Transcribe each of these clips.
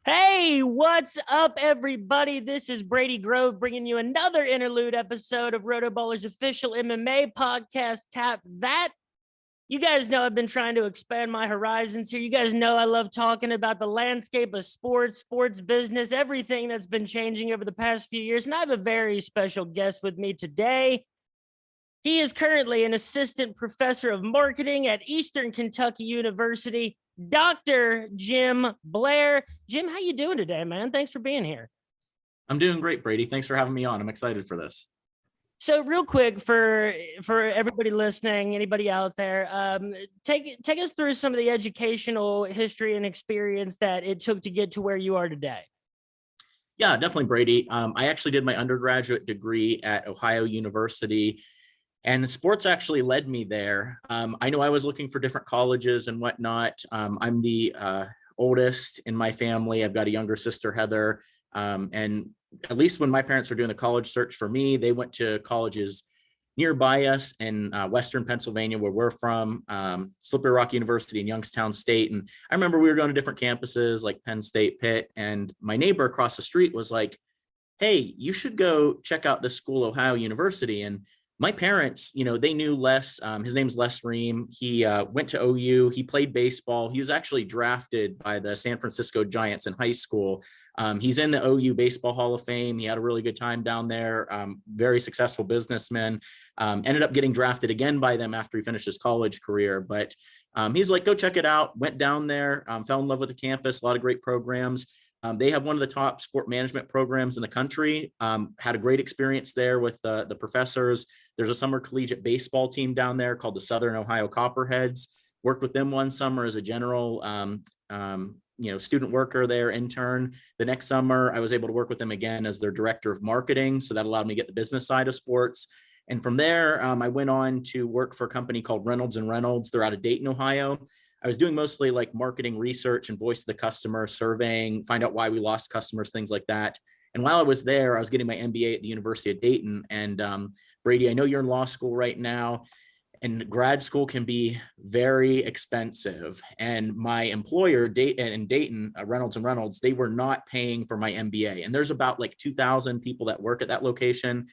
Hey, what's up, everybody? This is Brady Grove bringing you another interlude episode of Rotoballer's official MMA podcast, Tap That. You guys know I've been trying to expand my horizons here. You guys know I love talking about the landscape of sports business, everything that's been changing over the past few years. And I have a very special guest with me today. He is currently an assistant professor of marketing at Eastern Kentucky University, Dr. Jim Blair. Jim, how you doing today, man? Thanks for being here. I'm doing great, Brady. Thanks for having me on. I'm excited for this. So real quick for everybody listening, anybody out there, take us through some of the educational history and experience that it took to get to where you are today. Yeah, definitely, Brady. I actually did my undergraduate degree at Ohio University, and sports actually led me there. I know I was looking for different colleges and whatnot. I'm the oldest in my family. I've got a younger sister, Heather, and at least when my parents were doing the college search for me, they went to colleges nearby us in Western Pennsylvania, where we're from, Slippery Rock University and Youngstown State. And I remember we were going to different campuses like Penn State, Pitt, and my neighbor across the street was like, hey, you should go check out this school, Ohio University. And my parents, they knew Les. His name's Les Ream. He went to OU. He played baseball. He was actually drafted by the San Francisco Giants in high school. He's in the OU Baseball Hall of Fame. He had a really good time down there. Very successful businessman. Ended up getting drafted again by them after he finished his college career. But he's like, go check it out. Went down there, fell in love with the campus, a lot of great programs. They have one of the top sport management programs in the country. Had a great experience there with the professors. There's a summer collegiate baseball team down there called the Southern Ohio Copperheads. Worked with them one summer as a general student worker there, intern. The next summer, I was able to work with them again as their director of marketing. So that allowed me to get the business side of sports. And from there, I went on to work for a company called Reynolds and Reynolds. They're out of Dayton, Ohio. I was doing mostly like marketing research and voice of the customer, surveying, find out why we lost customers, things like that. And while I was there, I was getting my MBA at the University of Dayton. And Brady, I know you're in law school right now, and grad school can be very expensive. And my employer in Dayton, Reynolds and Reynolds, they were not paying for my MBA. And there's about like 2,000 people that work at that location.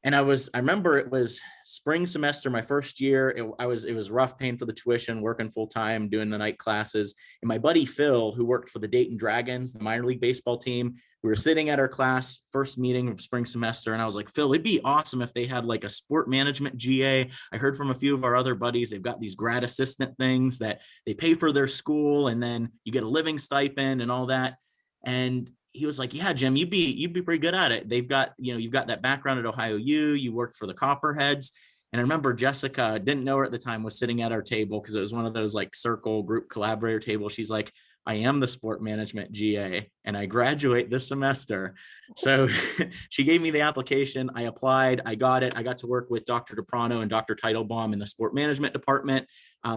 And I remember it was spring semester, my first year. It was rough paying for the tuition, working full time, doing the night classes. And my buddy Phil, who worked for the Dayton Dragons, the minor league baseball team, we were sitting at our class first meeting of spring semester. And I was like, Phil, it'd be awesome if they had like a sport management GA. I heard from a few of our other buddies, they've got these grad assistant things that they pay for their school, and then you get a living stipend and all that. And he was like, yeah, Jim, you'd be pretty good at it. They've got, you've got that background at Ohio U, you worked for the Copperheads. And I remember Jessica, didn't know her at the time, was sitting at our table because it was one of those like circle group collaborator tables. She's like, I am the sport management GA and I graduate this semester. So she gave me the application. I applied, I got it. I got to work with Dr. DePrano and Dr. Teitelbaum in the sport management department.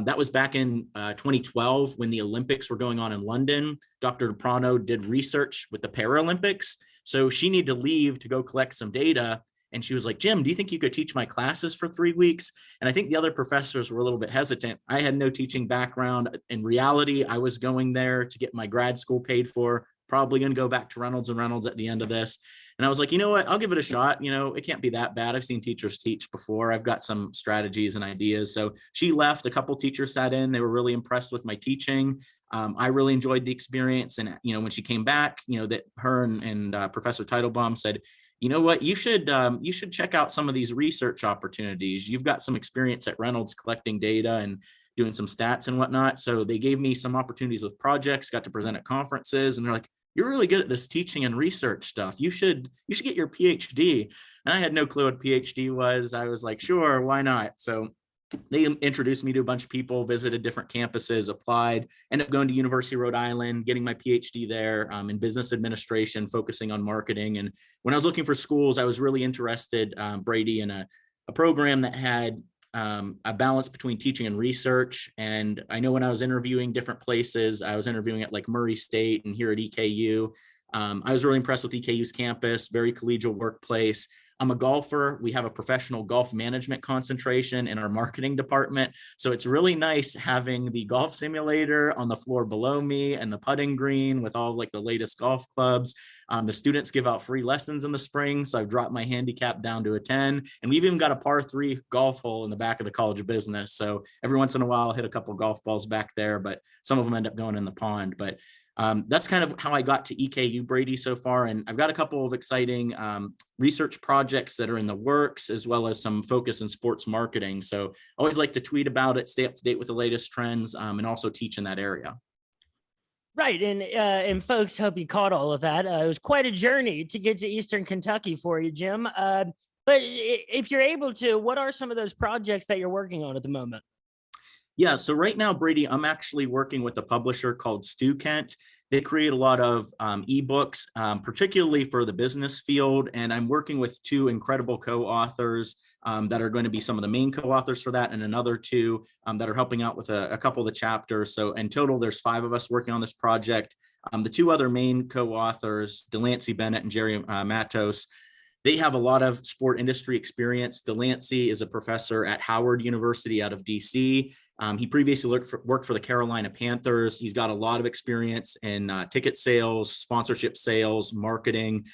That was back in 2012 when the Olympics were going on in London. Dr. DePrano did research with the Paralympics. So she needed to leave to go collect some data. And she was like, Jim, do you think you could teach my classes for 3 weeks? And I think the other professors were a little bit hesitant. I had no teaching background. In reality, I was going there to get my grad school paid for, probably going to go back to Reynolds and Reynolds at the end of this. And I was like, you know what, I'll give it a shot. It can't be that bad. I've seen teachers teach before. I've got some strategies and ideas. So she left, a couple teachers sat in, they were really impressed with my teaching. I really enjoyed the experience. And, when she came back, that her and Professor Teitelbaum said, you know what, you should check out some of these research opportunities. You've got some experience at Reynolds collecting data and doing some stats and whatnot. So they gave me some opportunities with projects, got to present at conferences, and they're like, you're really good at this teaching and research stuff. You should get your PhD. And I had no clue what PhD was. I was like, sure, why not? So they introduced me to a bunch of people, visited different campuses, applied, ended up going to University of Rhode Island, getting my PhD there in business administration, focusing on marketing. And when I was looking for schools, I was really interested, Brady, in a program that had a balance between teaching and research. And I know when I was interviewing different places, I was interviewing at like Murray State and here at EKU. I was really impressed with EKU's campus, very collegial workplace. I'm a golfer. We have a professional golf management concentration in our marketing department. So it's really nice having the golf simulator on the floor below me and the putting green with all like the latest golf clubs. The students give out free lessons in the spring. So I've dropped my handicap down to a 10. And we've even got a par 3 golf hole in the back of the College of Business. So every once in a while, I'll hit a couple golf balls back there, but some of them end up going in the pond. But that's kind of how I got to EKU, Brady, so far. And I've got a couple of exciting research projects that are in the works, as well as some focus in sports marketing. So I always like to tweet about it, stay up to date with the latest trends, and also teach in that area. Right, and folks, hope you caught all of that. It was quite a journey to get to Eastern Kentucky for you, Jim. But if you're able to, what are some of those projects that you're working on at the moment? Yeah, so right now, Brady, I'm actually working with a publisher called Stu Kent. They create a lot of ebooks, particularly for the business field. And I'm working with 2 incredible co-authors that are going to be some of the main co-authors for that, and another 2 that are helping out with a couple of the chapters. So in total, there's 5 of us working on this project. The 2 other main co-authors, Delancey Bennett and Jerry Matos, they have a lot of sport industry experience. Delancey is a professor at Howard University out of DC. He previously worked for the Carolina Panthers. He's got a lot of experience in ticket sales, sponsorship sales, marketing.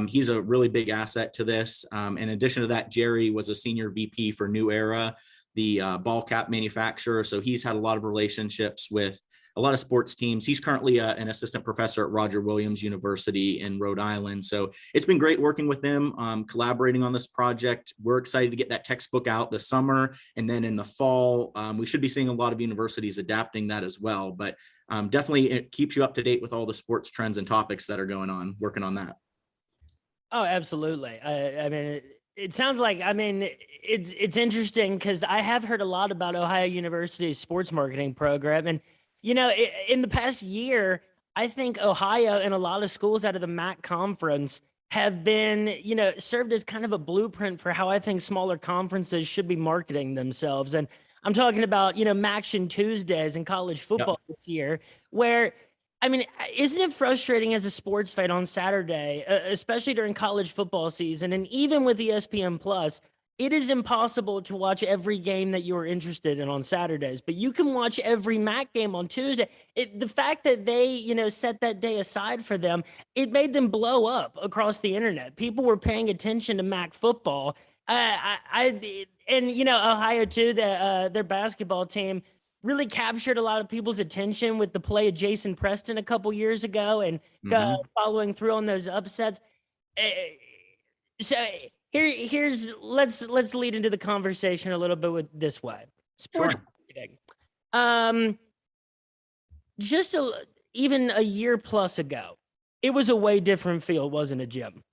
He's a really big asset to this. In addition to that, Jerry was a senior VP for New Era, the ball cap manufacturer. So he's had a lot of relationships with a lot of sports teams. He's currently an assistant professor at Roger Williams University in Rhode Island. So it's been great working with them, collaborating on this project. We're excited to get that textbook out this summer. And then in the fall, we should be seeing a lot of universities adapting that as well. But definitely it keeps you up to date with all the sports trends and topics that are going on, working on that. Oh, absolutely. I mean, it sounds like, I mean, it's interesting because I have heard a lot about Ohio University's sports marketing program. And you know, in the past year, I think Ohio and a lot of schools out of the MAC conference have been, you know, served as kind of a blueprint for how I think smaller conferences should be marketing themselves. And I'm talking about, you know, Maction Tuesdays in college football this year, where, I mean, isn't it frustrating as a sports fan on Saturday, especially during college football season, and even with ESPN Plus, it is impossible to watch every game that you are interested in on Saturdays, but you can watch every MAC game on Tuesday. The fact that they, you know, set that day aside for them, it made them blow up across the internet. People were paying attention to MAC football. And you know, Ohio too, their basketball team really captured a lot of people's attention with the play of Jason Preston a couple years ago, and following through on those upsets. So here's let's lead into the conversation a little bit with this way. Sports marketing. Just even a year plus ago, it was a way different field, wasn't it, Jim?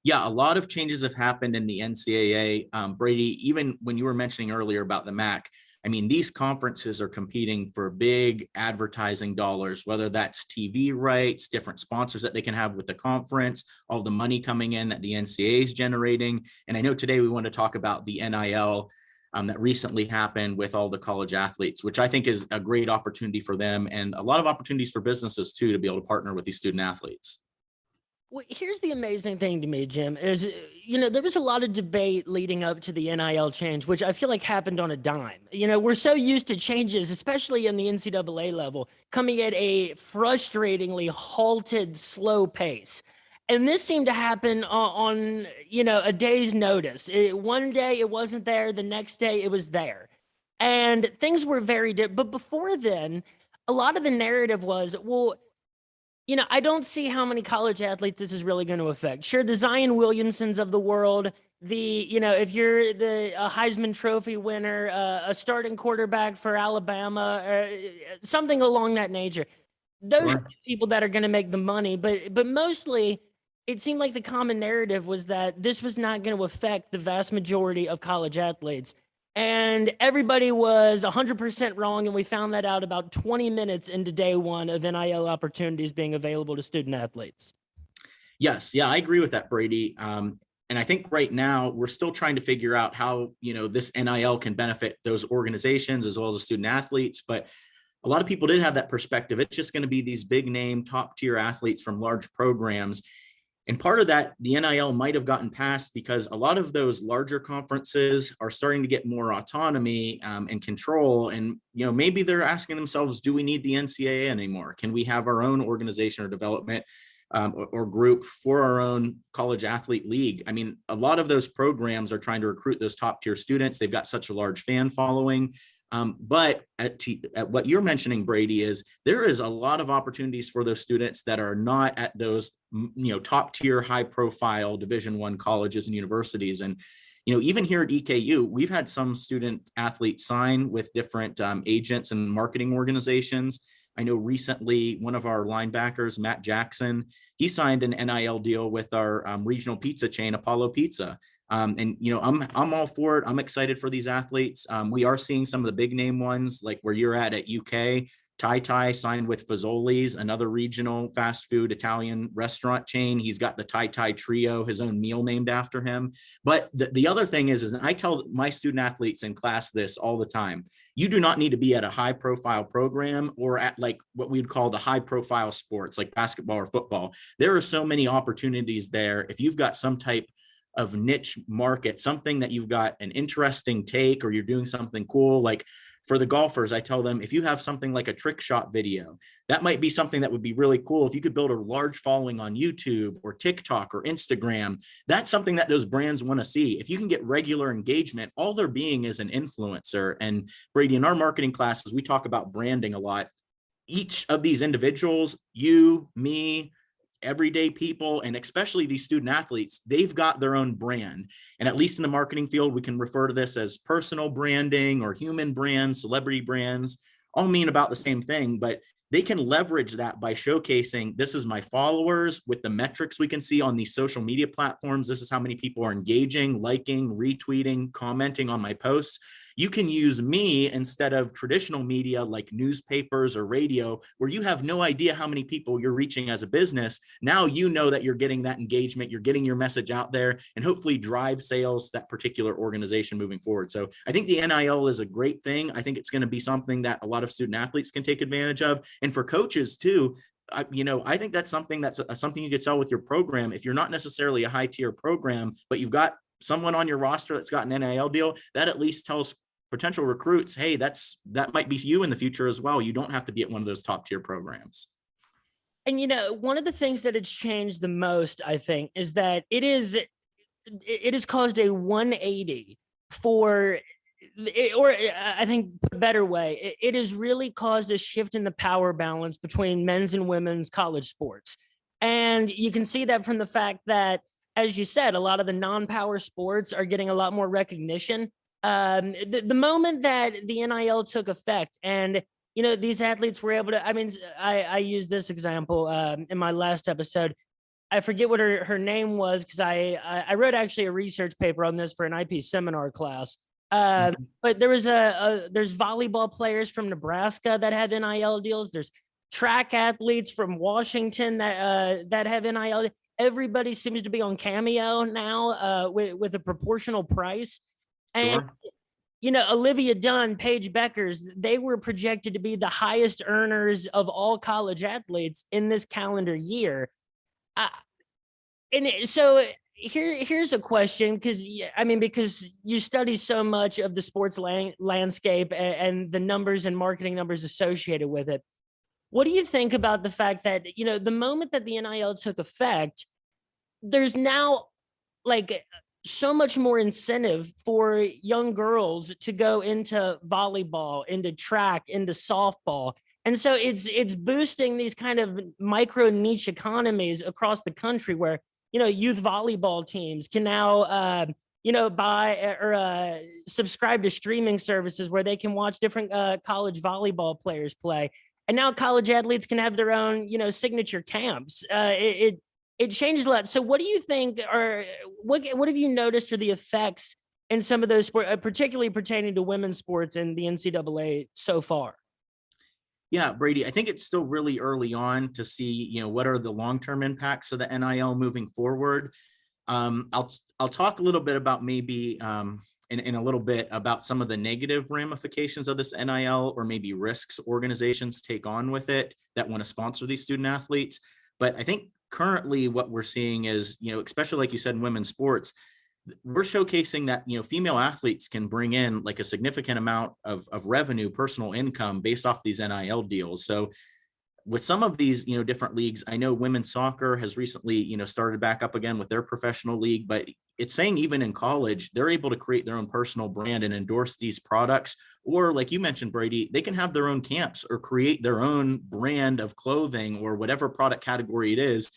Yeah, a lot of changes have happened in the NCAA. Brady, even when you were mentioning earlier about the MAC, I mean, these conferences are competing for big advertising dollars, whether that's TV rights, different sponsors that they can have with the conference, all the money coming in that the NCAA is generating. And I know today we want to talk about the NIL that recently happened with all the college athletes, which I think is a great opportunity for them, and a lot of opportunities for businesses too, to be able to partner with these student athletes. Well, here's the amazing thing to me, Jim, is, you know, there was a lot of debate leading up to the NIL change, which I feel like happened on a dime. You know, we're so used to changes, especially in the NCAA level, coming at a frustratingly halted, slow pace. And this seemed to happen on you know, a day's notice. One day it wasn't there, the next day it was there. And things were very different. But before then, a lot of the narrative was, well, you know, I don't see how many college athletes this is really going to affect. Sure, the Zion Williamsons of the world, you know, if you're a Heisman Trophy winner, a starting quarterback for Alabama, something along that nature, those are the people that are going to make the money. But mostly, it seemed like the common narrative was that this was not going to affect the vast majority of college athletes. And everybody was 100% wrong, and we found that out about 20 minutes into day one of NIL opportunities being available to student athletes. Yes, yeah, I agree with that, Brady. And I think right now we're still trying to figure out how, you know, this NIL can benefit those organizations as well as the student athletes. But a lot of people did have that perspective. It's just going to be these big name, top tier athletes from large programs. And part of that, the NIL might have gotten passed because a lot of those larger conferences are starting to get more autonomy and control. And, maybe they're asking themselves, do we need the NCAA anymore? Can we have our own organization or development or group for our own college athlete league? I mean, a lot of those programs are trying to recruit those top tier students. They've got such a large fan following. But at what you're mentioning, Brady, is there is a lot of opportunities for those students that are not at those, top tier, high profile Division I colleges and universities. And, even here at EKU, we've had some student athletes sign with different agents and marketing organizations. I know recently one of our linebackers, Matt Jackson, he signed an NIL deal with our regional pizza chain, Apollo Pizza. And I'm all for it. I'm excited for these athletes. We are seeing some of the big name ones, like where you're at UK. Tai signed with Fazoli's, another regional fast food Italian restaurant chain. He's got the Tai Trio, his own meal named after him. But the other thing is I tell my student athletes in class this all the time. You do not need to be at a high profile program or at like what we'd call the high profile sports like basketball or football. There are so many opportunities there. If you've got some type of niche market, something that you've got an interesting take or you're doing something cool, like for the golfers, I tell them, if you have something like a trick shot video, that might be something that would be really cool. If you could build a large following on YouTube or TikTok or Instagram, that's something that those brands want to see. If you can get regular engagement, all they're being is an influencer. And Brady, in our marketing classes, we talk about branding a lot. Each of these individuals, you, me, everyday people, and especially these student athletes, they've got their own brand. And at least in the marketing field, we can refer to this as personal branding or human brands, celebrity brands, all mean about the same thing, but they can leverage that by showcasing, this is my followers with the metrics we can see on these social media platforms. This is how many people are engaging, liking, retweeting, commenting on my posts. You can use me instead of traditional media like newspapers or radio, where you have no idea how many people you're reaching as a business. Now you know that you're getting that engagement, you're getting your message out there, and hopefully drive sales to that particular organization moving forward. So I think the NIL is a great thing. I think it's going to be something that a lot of student athletes can take advantage of. And for coaches too, I think that's something something you could sell with your program. If you're not necessarily a high tier program, but you've got someone on your roster that's got an NIL deal, that at least tells potential recruits, hey, that might be you in the future as well. You don't have to be at one of those top tier programs. And one of the things that it's changed the most, I think, is that it has caused a 180 for, or I think a better way, it has really caused a shift in the power balance between men's and women's college sports. And you can see that from the fact that, as you said, a lot of the non-power sports are getting a lot more recognition. The moment that the NIL took effect and, these athletes were able to, I used this example in my last episode. I forget what her name was because I wrote actually a research paper on this for an IP seminar class. But there was there's volleyball players from Nebraska that have NIL deals. There's track athletes from Washington that have NIL. Everybody seems to be on Cameo now with a proportional price. And, Sure. Olivia Dunn, Paige Beckers, they were projected to be the highest earners of all college athletes in this calendar year. So here's a question, because you study so much of the sports landscape and the numbers and marketing numbers associated with it. What do you think about the fact that, the moment that the NIL took effect, there's now like so much more incentive for young girls to go into volleyball, into track, into softball. And so it's boosting these kind of micro niche economies across the country where, youth volleyball teams can now, buy or subscribe to streaming services where they can watch different college volleyball players play. And now college athletes can have their own, signature camps. It changed a lot. So what do you think, or what have you noticed are the effects in some of those sports, particularly pertaining to women's sports and the NCAA so far? Yeah, Brady, I think it's still really early on to see, what are the long-term impacts of the NIL moving forward. I'll talk a little bit about maybe in a little bit about some of the negative ramifications of this NIL, or maybe risks organizations take on with it that want to sponsor these student athletes. But I think currently what we're seeing is, especially like you said, in women's sports, we're showcasing that, female athletes can bring in like a significant amount of revenue, personal income based off these NIL deals. So with some of these, different leagues, I know women's soccer has recently, started back up again with their professional league, but it's saying even in college, they're able to create their own personal brand and endorse these products. Or like you mentioned, Brady, they can have their own camps or create their own brand of clothing or whatever product category it is,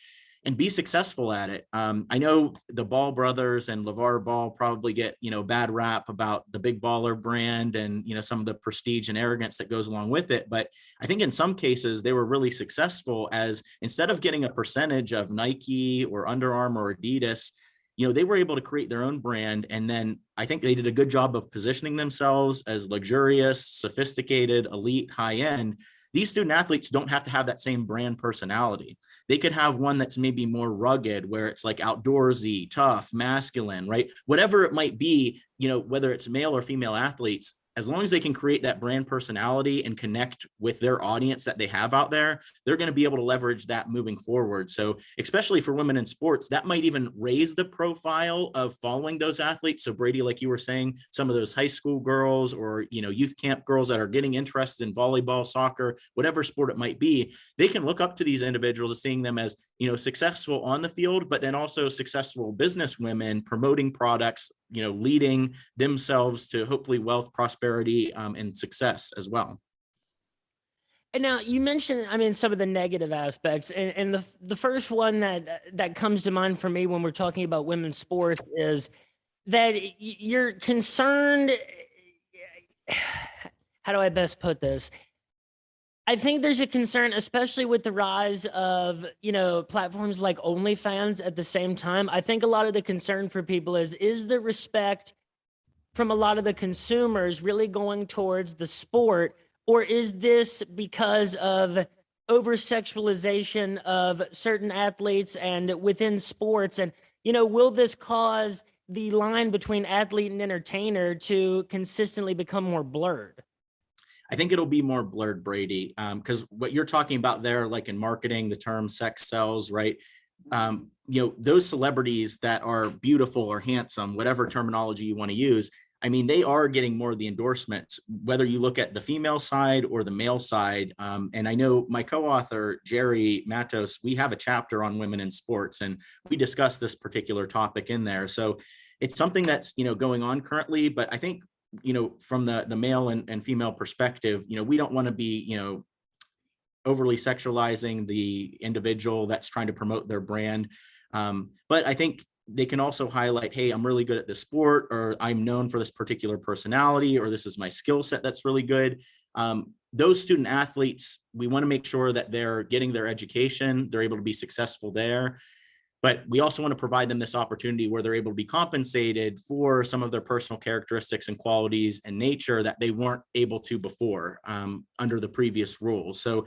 and be successful at it. I know the Ball brothers and LeVar Ball probably get, bad rap about the Big Baller brand and, some of the prestige and arrogance that goes along with it. But I think in some cases they were really successful, as instead of getting a percentage of Nike or Under Armour or Adidas, they were able to create their own brand. And then I think they did a good job of positioning themselves as luxurious, sophisticated, elite, high end. These student athletes don't have to have that same brand personality. They could have one that's maybe more rugged, where it's like outdoorsy, tough, masculine, right? Whatever it might be, whether it's male or female athletes, as long as they can create that brand personality and connect with their audience that they have out there, they're going to be able to leverage that moving forward. So especially for women in sports, that might even raise the profile of following those athletes. So Brady, like you were saying, some of those high school girls or, youth camp girls that are getting interested in volleyball, soccer, whatever sport it might be, they can look up to these individuals, seeing them as, successful on the field, but then also successful business women promoting products, leading themselves to hopefully wealth, prosperity, and success as well. And now you mentioned, some of the negative aspects, and the first one that comes to mind for me when we're talking about women's sports is that you're concerned. How do I best put this? I think there's a concern, especially with the rise of, platforms like OnlyFans at the same time. I think a lot of the concern for people is the respect from a lot of the consumers really going towards the sport, or is this because of over-sexualization of certain athletes and within sports? And, will this cause the line between athlete and entertainer to consistently become more blurred? I think it'll be more blurred, Brady, because what you're talking about there, like in marketing, the term sex sells, right? Those celebrities that are beautiful or handsome, whatever terminology you want to use, they are getting more of the endorsements, whether you look at the female side or the male side. And I know my co-author, Jerry Matos, we have a chapter on women in sports, and we discuss this particular topic in there. So it's something that's, going on currently, but I think, from the male and female perspective, we don't want to be, overly sexualizing the individual that's trying to promote their brand. But I think they can also highlight, hey, I'm really good at this sport, or I'm known for this particular personality, or this is my skill set that's really good. Those student athletes, we want to make sure that they're getting their education, they're able to be successful there. But we also want to provide them this opportunity where they're able to be compensated for some of their personal characteristics and qualities and nature that they weren't able to before, under the previous rules. So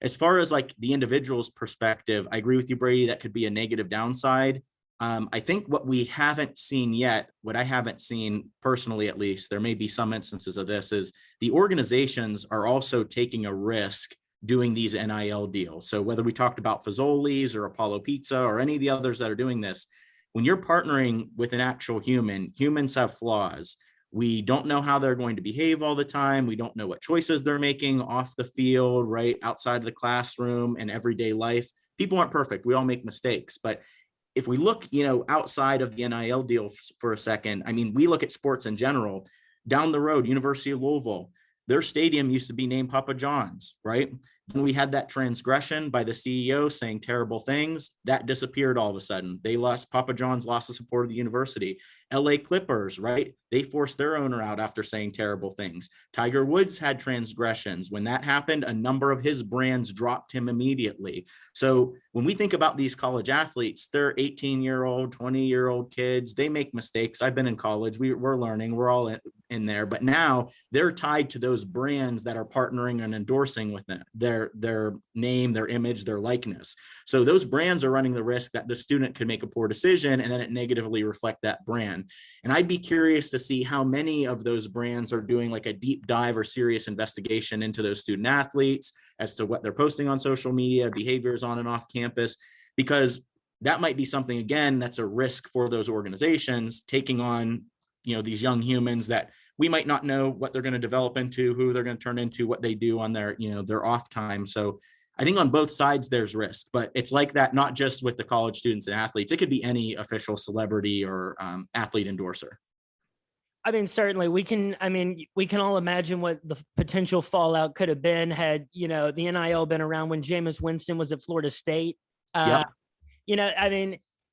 as far as like the individual's perspective, I agree with you, Brady, that could be a negative downside. I think what we haven't seen yet, what I haven't seen personally, at least, there may be some instances of this, is the organizations are also taking a risk doing these NIL deals. So whether we talked about Fazoli's or Apollo Pizza or any of the others that are doing this, when you're partnering with an actual human, humans have flaws. We don't know how they're going to behave all the time. We don't know what choices they're making off the field, right, outside of the classroom and everyday life. People aren't perfect. We all make mistakes. But if we look, outside of the NIL deal for a second, we look at sports in general. Down the road, University of Louisville, their stadium used to be named Papa John's, right? When we had that transgression by the CEO saying terrible things, that disappeared all of a sudden. Papa John's lost the support of the university. LA Clippers, right? They forced their owner out after saying terrible things. Tiger Woods had transgressions. When that happened, a number of his brands dropped him immediately. So when we think about these college athletes, they're 18-year-old, 20-year-old kids. They make mistakes. I've been in college. We're learning. We're all in there. But now they're tied to those brands that are partnering and endorsing with them, their name, their image, their likeness. So those brands are running the risk that the student could make a poor decision and then it negatively reflect that brand. And I'd be curious to see how many of those brands are doing like a deep dive or serious investigation into those student athletes as to what they're posting on social media, behaviors on and off campus. because that might be something, again, that's a risk for those organizations taking on, these young humans that we might not know what they're going to develop into, who they're going to turn into, what they do on their, their off time. So I think on both sides there's risk, but it's like that, not just with the college students and athletes. It could be any official celebrity or athlete endorser. I mean, certainly we can all imagine what the potential fallout could have been had, the NIL been around when Jameis Winston was at Florida State. Yep.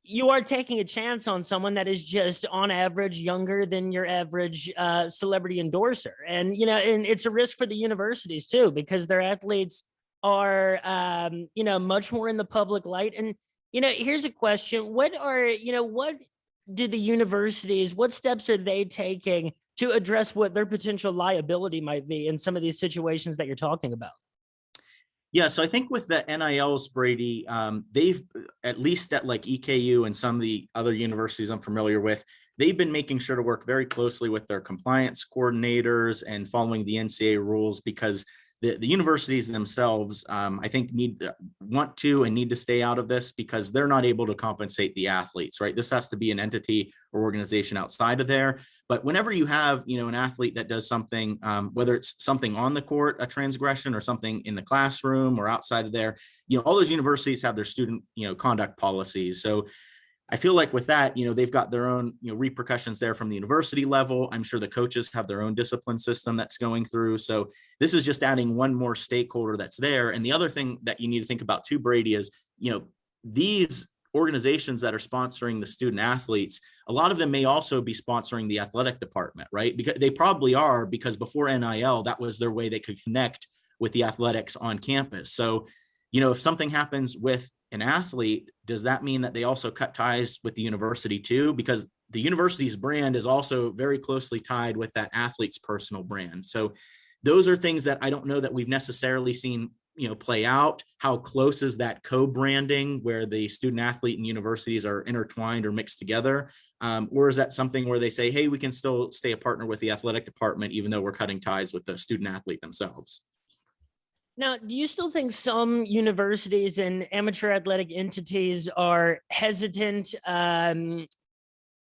You are taking a chance on someone that is just on average younger than your average celebrity endorser. And, and it's a risk for the universities too, because their athletes are, much more in the public light. And, here's a question. What do the universities, what steps are they taking to address what their potential liability might be in some of these situations that you're talking about? Yeah, so I think with the NILs, Brady, they've, at least at like EKU and some of the other universities I'm familiar with, they've been making sure to work very closely with their compliance coordinators and following the NCAA rules, because the universities themselves, I think, want to and need to stay out of this, because they're not able to compensate the athletes, right? This has to be an entity or organization outside of there. But whenever you have, an athlete that does something, whether it's something on the court, a transgression, or something in the classroom or outside of there, all those universities have their student, conduct policies. So I feel like with that, they've got their own, repercussions there from the university level. I'm sure the coaches have their own discipline system that's going through. So this is just adding one more stakeholder that's there. And the other thing that you need to think about too, Brady, is, these organizations that are sponsoring the student athletes, a lot of them may also be sponsoring the athletic department, right? Because they probably are, because before NIL, that was their way they could connect with the athletics on campus. So, if something happens with an athlete, does that mean that they also cut ties with the university too? Because the university's brand is also very closely tied with that athlete's personal brand. So those are things that I don't know that we've necessarily seen, play out. How close is that co-branding where the student athlete and universities are intertwined or mixed together? Or is that something where they say, hey, we can still stay a partner with the athletic department, even though we're cutting ties with the student athlete themselves? Now, do you still think some universities and amateur athletic entities are hesitant as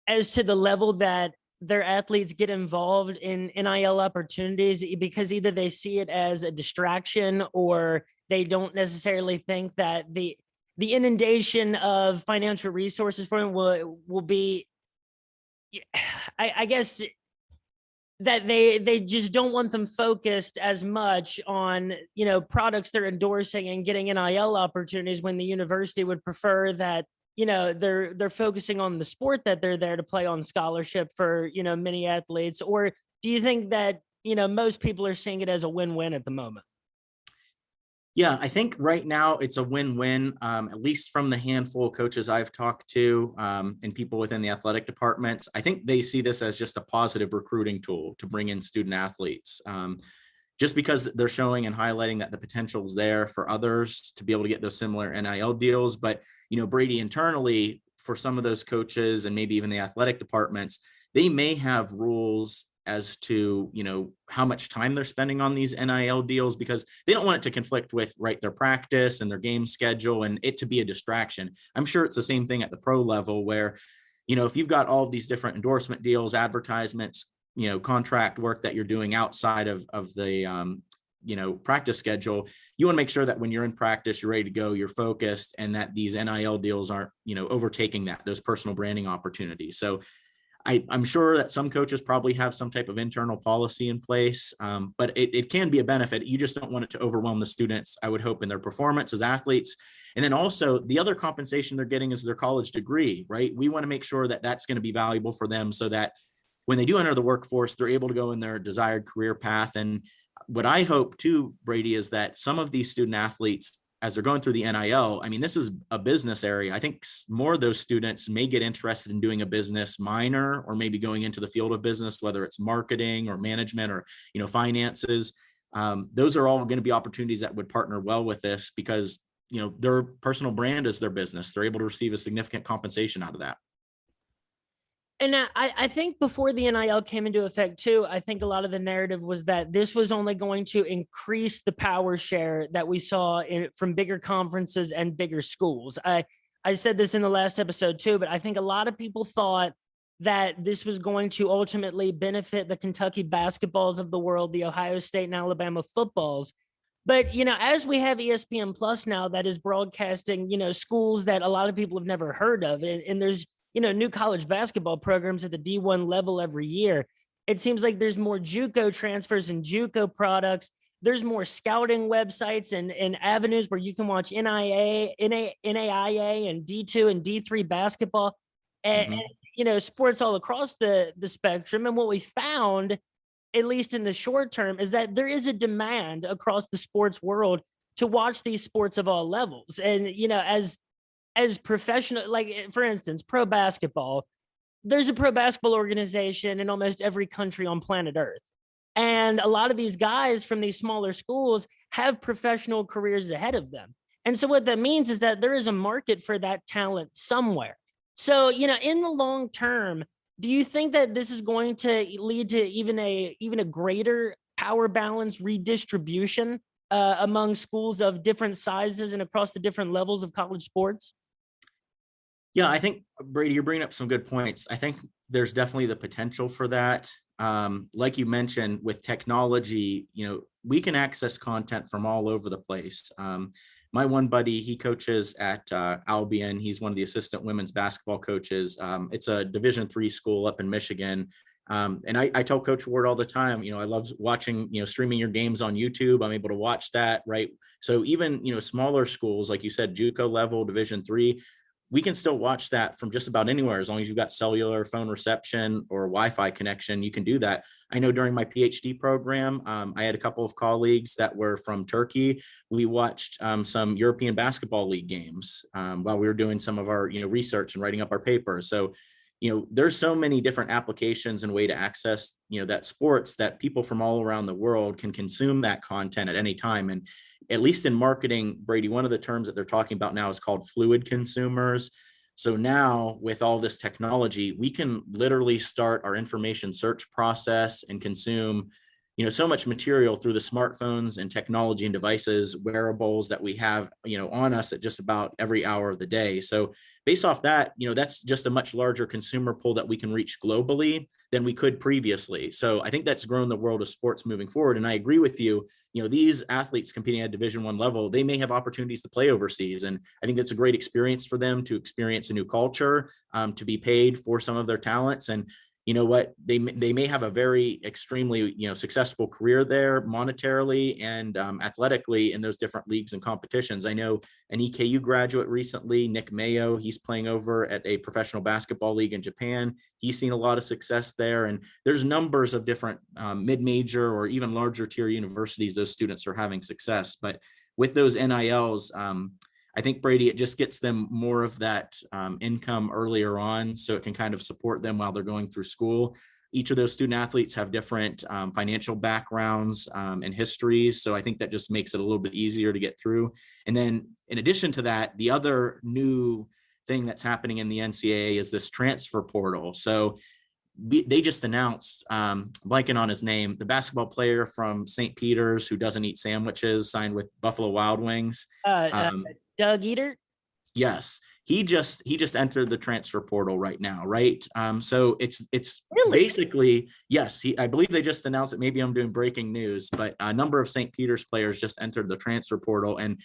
to the level that their athletes get involved in NIL opportunities, because either they see it as a distraction, or they don't necessarily think that the inundation of financial resources for them will be, I guess, that they just don't want them focused as much on, products they're endorsing and getting NIL opportunities, when the university would prefer that, they're focusing on the sport that they're there to play on scholarship for, many athletes? Or do you think that, most people are seeing it as a win-win at the moment? Yeah, I think right now it's a win-win, at least from the handful of coaches I've talked to and people within the athletic departments. I think they see this as just a positive recruiting tool to bring in student athletes, just because they're showing and highlighting that the potential is there for others to be able to get those similar NIL deals. But, Brady, internally, for some of those coaches and maybe even the athletic departments, they may have rules as to, how much time they're spending on these NIL deals, because they don't want it to conflict with, right, their practice and their game schedule and it to be a distraction. I'm sure it's the same thing at the pro level where, if you've got all of these different endorsement deals, advertisements, contract work that you're doing outside of the, practice schedule, you want to make sure that when you're in practice, you're ready to go, you're focused, and that these NIL deals aren't, overtaking those personal branding opportunities. So I'm sure that some coaches probably have some type of internal policy in place, but it can be a benefit. You just don't want it to overwhelm the students, I would hope, in their performance as athletes. And then also the other compensation they're getting is their college degree, right? We want to make sure that that's going to be valuable for them, so that when they do enter the workforce, they're able to go in their desired career path. And what I hope too, Brady, is that some of these student athletes, as they're going through the NIL, I mean, this is a business area. I think more of those students may get interested in doing a business minor, or maybe going into the field of business, whether it's marketing or management or, finances. Those are all going to be opportunities that would partner well with this, because, their personal brand is their business. They're able to receive a significant compensation out of that. And I think before the NIL came into effect too, I think a lot of the narrative was that this was only going to increase the power share that we saw from bigger conferences and bigger schools. I said this in the last episode too, but I think a lot of people thought that this was going to ultimately benefit the Kentucky basketballs of the world, the Ohio State and Alabama footballs. But as we have ESPN Plus now that is broadcasting, schools that a lot of people have never heard of, and there's new college basketball programs at the D1 level every year. It seems like there's more JUCO transfers and JUCO products. There's more scouting websites and avenues where you can watch NAIA and D2 and D3 basketball and sports all across the spectrum. And what we found, at least in the short term, is that there is a demand across the sports world to watch these sports of all levels. And, as professional, like for instance, pro basketball, there's a pro basketball organization in almost every country on planet Earth. And a lot of these guys from these smaller schools have professional careers ahead of them. And so what that means is that there is a market for that talent somewhere. So, in the long term, do you think that this is going to lead to even a greater power balance redistribution among schools of different sizes and across the different levels of college sports? Yeah, I think, Brady, you're bringing up some good points. I think there's definitely the potential for that. Like you mentioned, with technology, we can access content from all over the place. My one buddy, he coaches at Albion. He's one of the assistant women's basketball coaches. It's a Division III school up in Michigan. And I tell Coach Ward all the time, I love watching, streaming your games on YouTube. I'm able to watch that, right? So even, smaller schools, like you said, JUCO level, Division III, we can still watch that from just about anywhere. As long as you've got cellular phone reception or Wi-Fi connection, you can do that. I know during my PhD program, I had a couple of colleagues that were from Turkey. We watched some European Basketball League games while we were doing some of our research and writing up our papers. So there's so many different applications and way to access that sports that people from all around the world can consume that content at any time. And at least in marketing, Brady, one of the terms that they're talking about now is called fluid consumers. So now with all this technology, we can literally start our information search process and consume so much material through the smartphones and technology and devices, wearables that we have, on us at just about every hour of the day. So based off that, that's just a much larger consumer pool that we can reach globally than we could previously. So I think that's grown the world of sports moving forward. And I agree with you, these athletes competing at Division I level, they may have opportunities to play overseas. And I think that's a great experience for them to experience a new culture, to be paid for some of their talents. And you know what, they may have a very extremely successful career there monetarily and athletically in those different leagues and competitions. I know an EKU graduate recently, Nick Mayo, he's playing over at a professional basketball league in Japan. He's seen a lot of success there, and there's numbers of different mid-major or even larger tier universities those students are having success. But with those NILs, I think, Brady, it just gets them more of that income earlier on, so it can kind of support them while they're going through school. Each of those student athletes have different financial backgrounds and histories, so I think that just makes it a little bit easier to get through. And then in addition to that, the other new thing that's happening in the NCAA is this transfer portal. So they just announced, blanking on his name, the basketball player from St. Peter's who doesn't eat sandwiches signed with Buffalo Wild Wings. Doug Eater? Yes, he just entered the transfer portal right now, right? So it's Really? basically, yes, I believe they just announced it. Maybe I'm doing breaking news, but a number of St. Peter's players just entered the transfer portal. And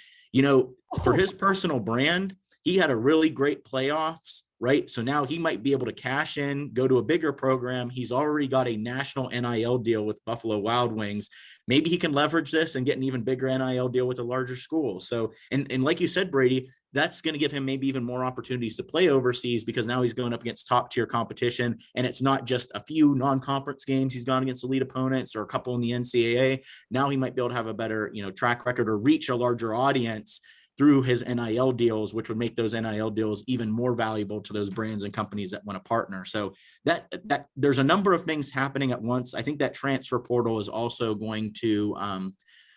for his personal brand, he had a really great playoffs, right? So now he might be able to cash in, go to a bigger program. He's already got a national NIL deal with Buffalo Wild Wings. Maybe he can leverage this and get an even bigger NIL deal with a larger school. So, and like you said, Brady, that's going to give him maybe even more opportunities to play overseas, because now he's going up against top tier competition. And it's not just a few non-conference games. He's gone against elite opponents or a couple in the NCAA. Now he might be able to have a better, track record or reach a larger audience through his NIL deals, which would make those NIL deals even more valuable to those brands and companies that want to partner. So that there's a number of things happening at once. I think that transfer portal is also going to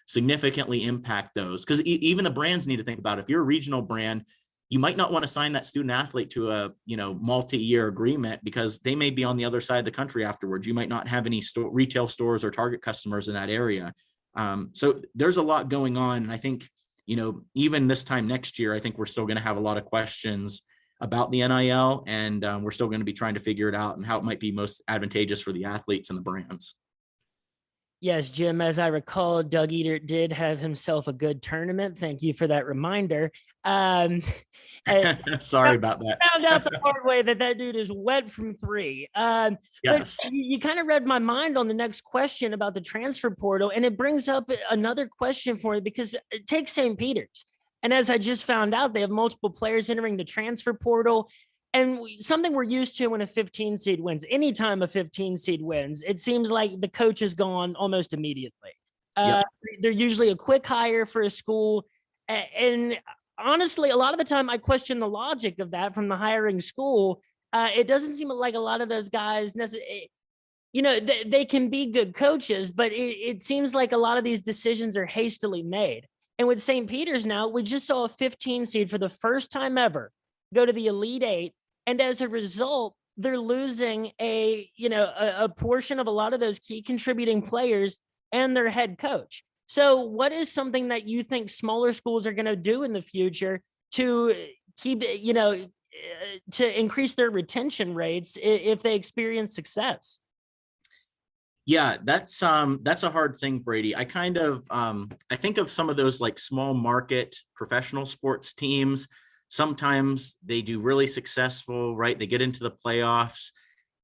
significantly impact those, because even the brands need to think about it. If you're a regional brand, you might not want to sign that student athlete to a, multi-year agreement because they may be on the other side of the country afterwards. You might not have any retail stores or target customers in that area. So there's a lot going on. And I think, even this time next year, I think we're still going to have a lot of questions about the NIL, and we're still going to be trying to figure it out and how it might be most advantageous for the athletes and the brands. Yes, Jim, as I recall, Doug Eater did have himself a good tournament. Thank you for that reminder. Sorry about that. Found out the hard way that dude is wet from three. But Yes. you kind of read my mind on the next question about the transfer portal, and it brings up another question for me because take St. Peter's. And as I just found out, they have multiple players entering the transfer portal. And something we're used to when a 15 seed wins, anytime a 15 seed wins, it seems like the coach is gone almost immediately. Yep. They're usually a quick hire for a school. And honestly, a lot of the time I question the logic of that from the hiring school. It doesn't seem like a lot of those guys necessarily, they can be good coaches, but it seems like a lot of these decisions are hastily made. And with St. Peter's now, we just saw a 15 seed for the first time ever go to the Elite Eight. And as a result, they're losing a portion of a lot of those key contributing players and their head coach. So what is something that you think smaller schools are going to do in the future to keep, to increase their retention rates if they experience success? Yeah, that's a hard thing, Brady. I kind of I think of some of those like small market professional sports teams. Sometimes they do really successful, right? They get into the playoffs,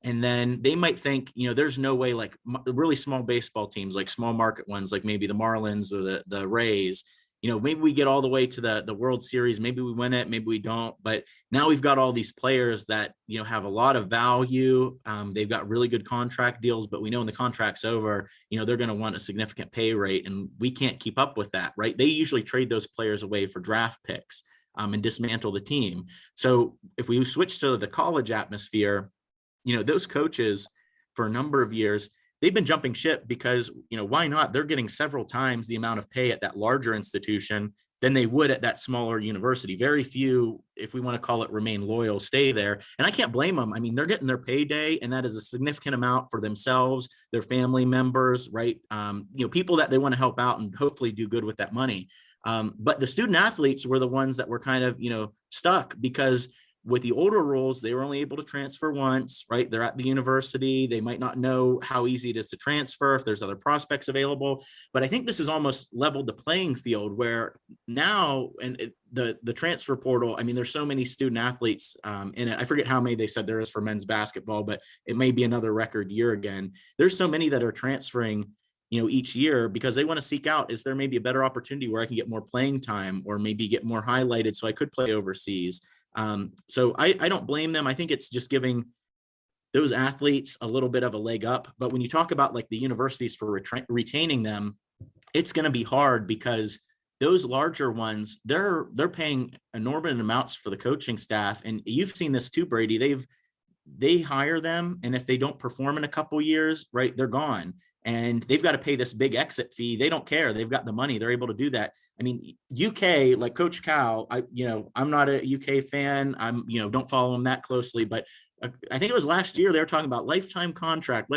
and then they might think, there's no way, like really small baseball teams, like small market ones, like maybe the Marlins or the Rays, maybe we get all the way to the World Series, maybe we win it, maybe we don't. But now we've got all these players that, have a lot of value. They've got really good contract deals, but we know when the contract's over, they're going to want a significant pay rate, and we can't keep up with that, right? They usually trade those players away for draft picks. And dismantle the team. So if we switch to the college atmosphere, those coaches for a number of years, they've been jumping ship because, why not? They're getting several times the amount of pay at that larger institution than they would at that smaller university. Very few, if we want to call it remain loyal, stay there. And I can't blame them. I mean, they're getting their payday, and that is a significant amount for themselves, their family members, right? People that they want to help out and hopefully do good with that money. But the student athletes were the ones that were kind of, stuck because with the older rules, they were only able to transfer once, right? They're at the university. They might not know how easy it is to transfer if there's other prospects available. But I think this has almost leveled the playing field where now, the transfer portal, I mean, there's so many student athletes in it. I forget how many they said there is for men's basketball, but it may be another record year again. There's so many that are transferring each year because they want to seek out, is there maybe a better opportunity where I can get more playing time or maybe get more highlighted so I could play overseas. So I don't blame them. I think it's just giving those athletes a little bit of a leg up. But when you talk about like the universities for retaining them, it's going to be hard because those larger ones, they're paying enormous amounts for the coaching staff. And you've seen this too, Brady. They hire them, and if they don't perform in a couple years, right, they're gone. And they've got to pay this big exit fee. They don't care. They've got the money. They're able to do that. I mean, UK, like Coach Cal, I'm not a UK fan. Don't follow him that closely, but I think it was last year they were talking about lifetime contract.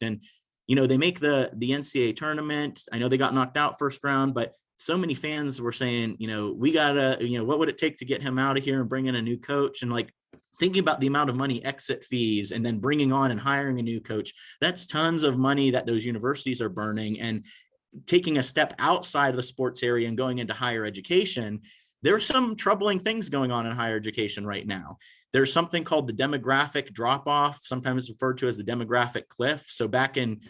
And, they make the NCAA tournament. I know they got knocked out first round, but so many fans were saying, we gotta, what would it take to get him out of here and bring in a new coach? And like, thinking about the amount of money, exit fees, and then bringing on and hiring a new coach, that's tons of money that those universities are burning. And taking a step outside of the sports area and going into higher education, there's some troubling things going on in higher education right now. There's something called the demographic drop-off, sometimes referred to as the demographic cliff. So back in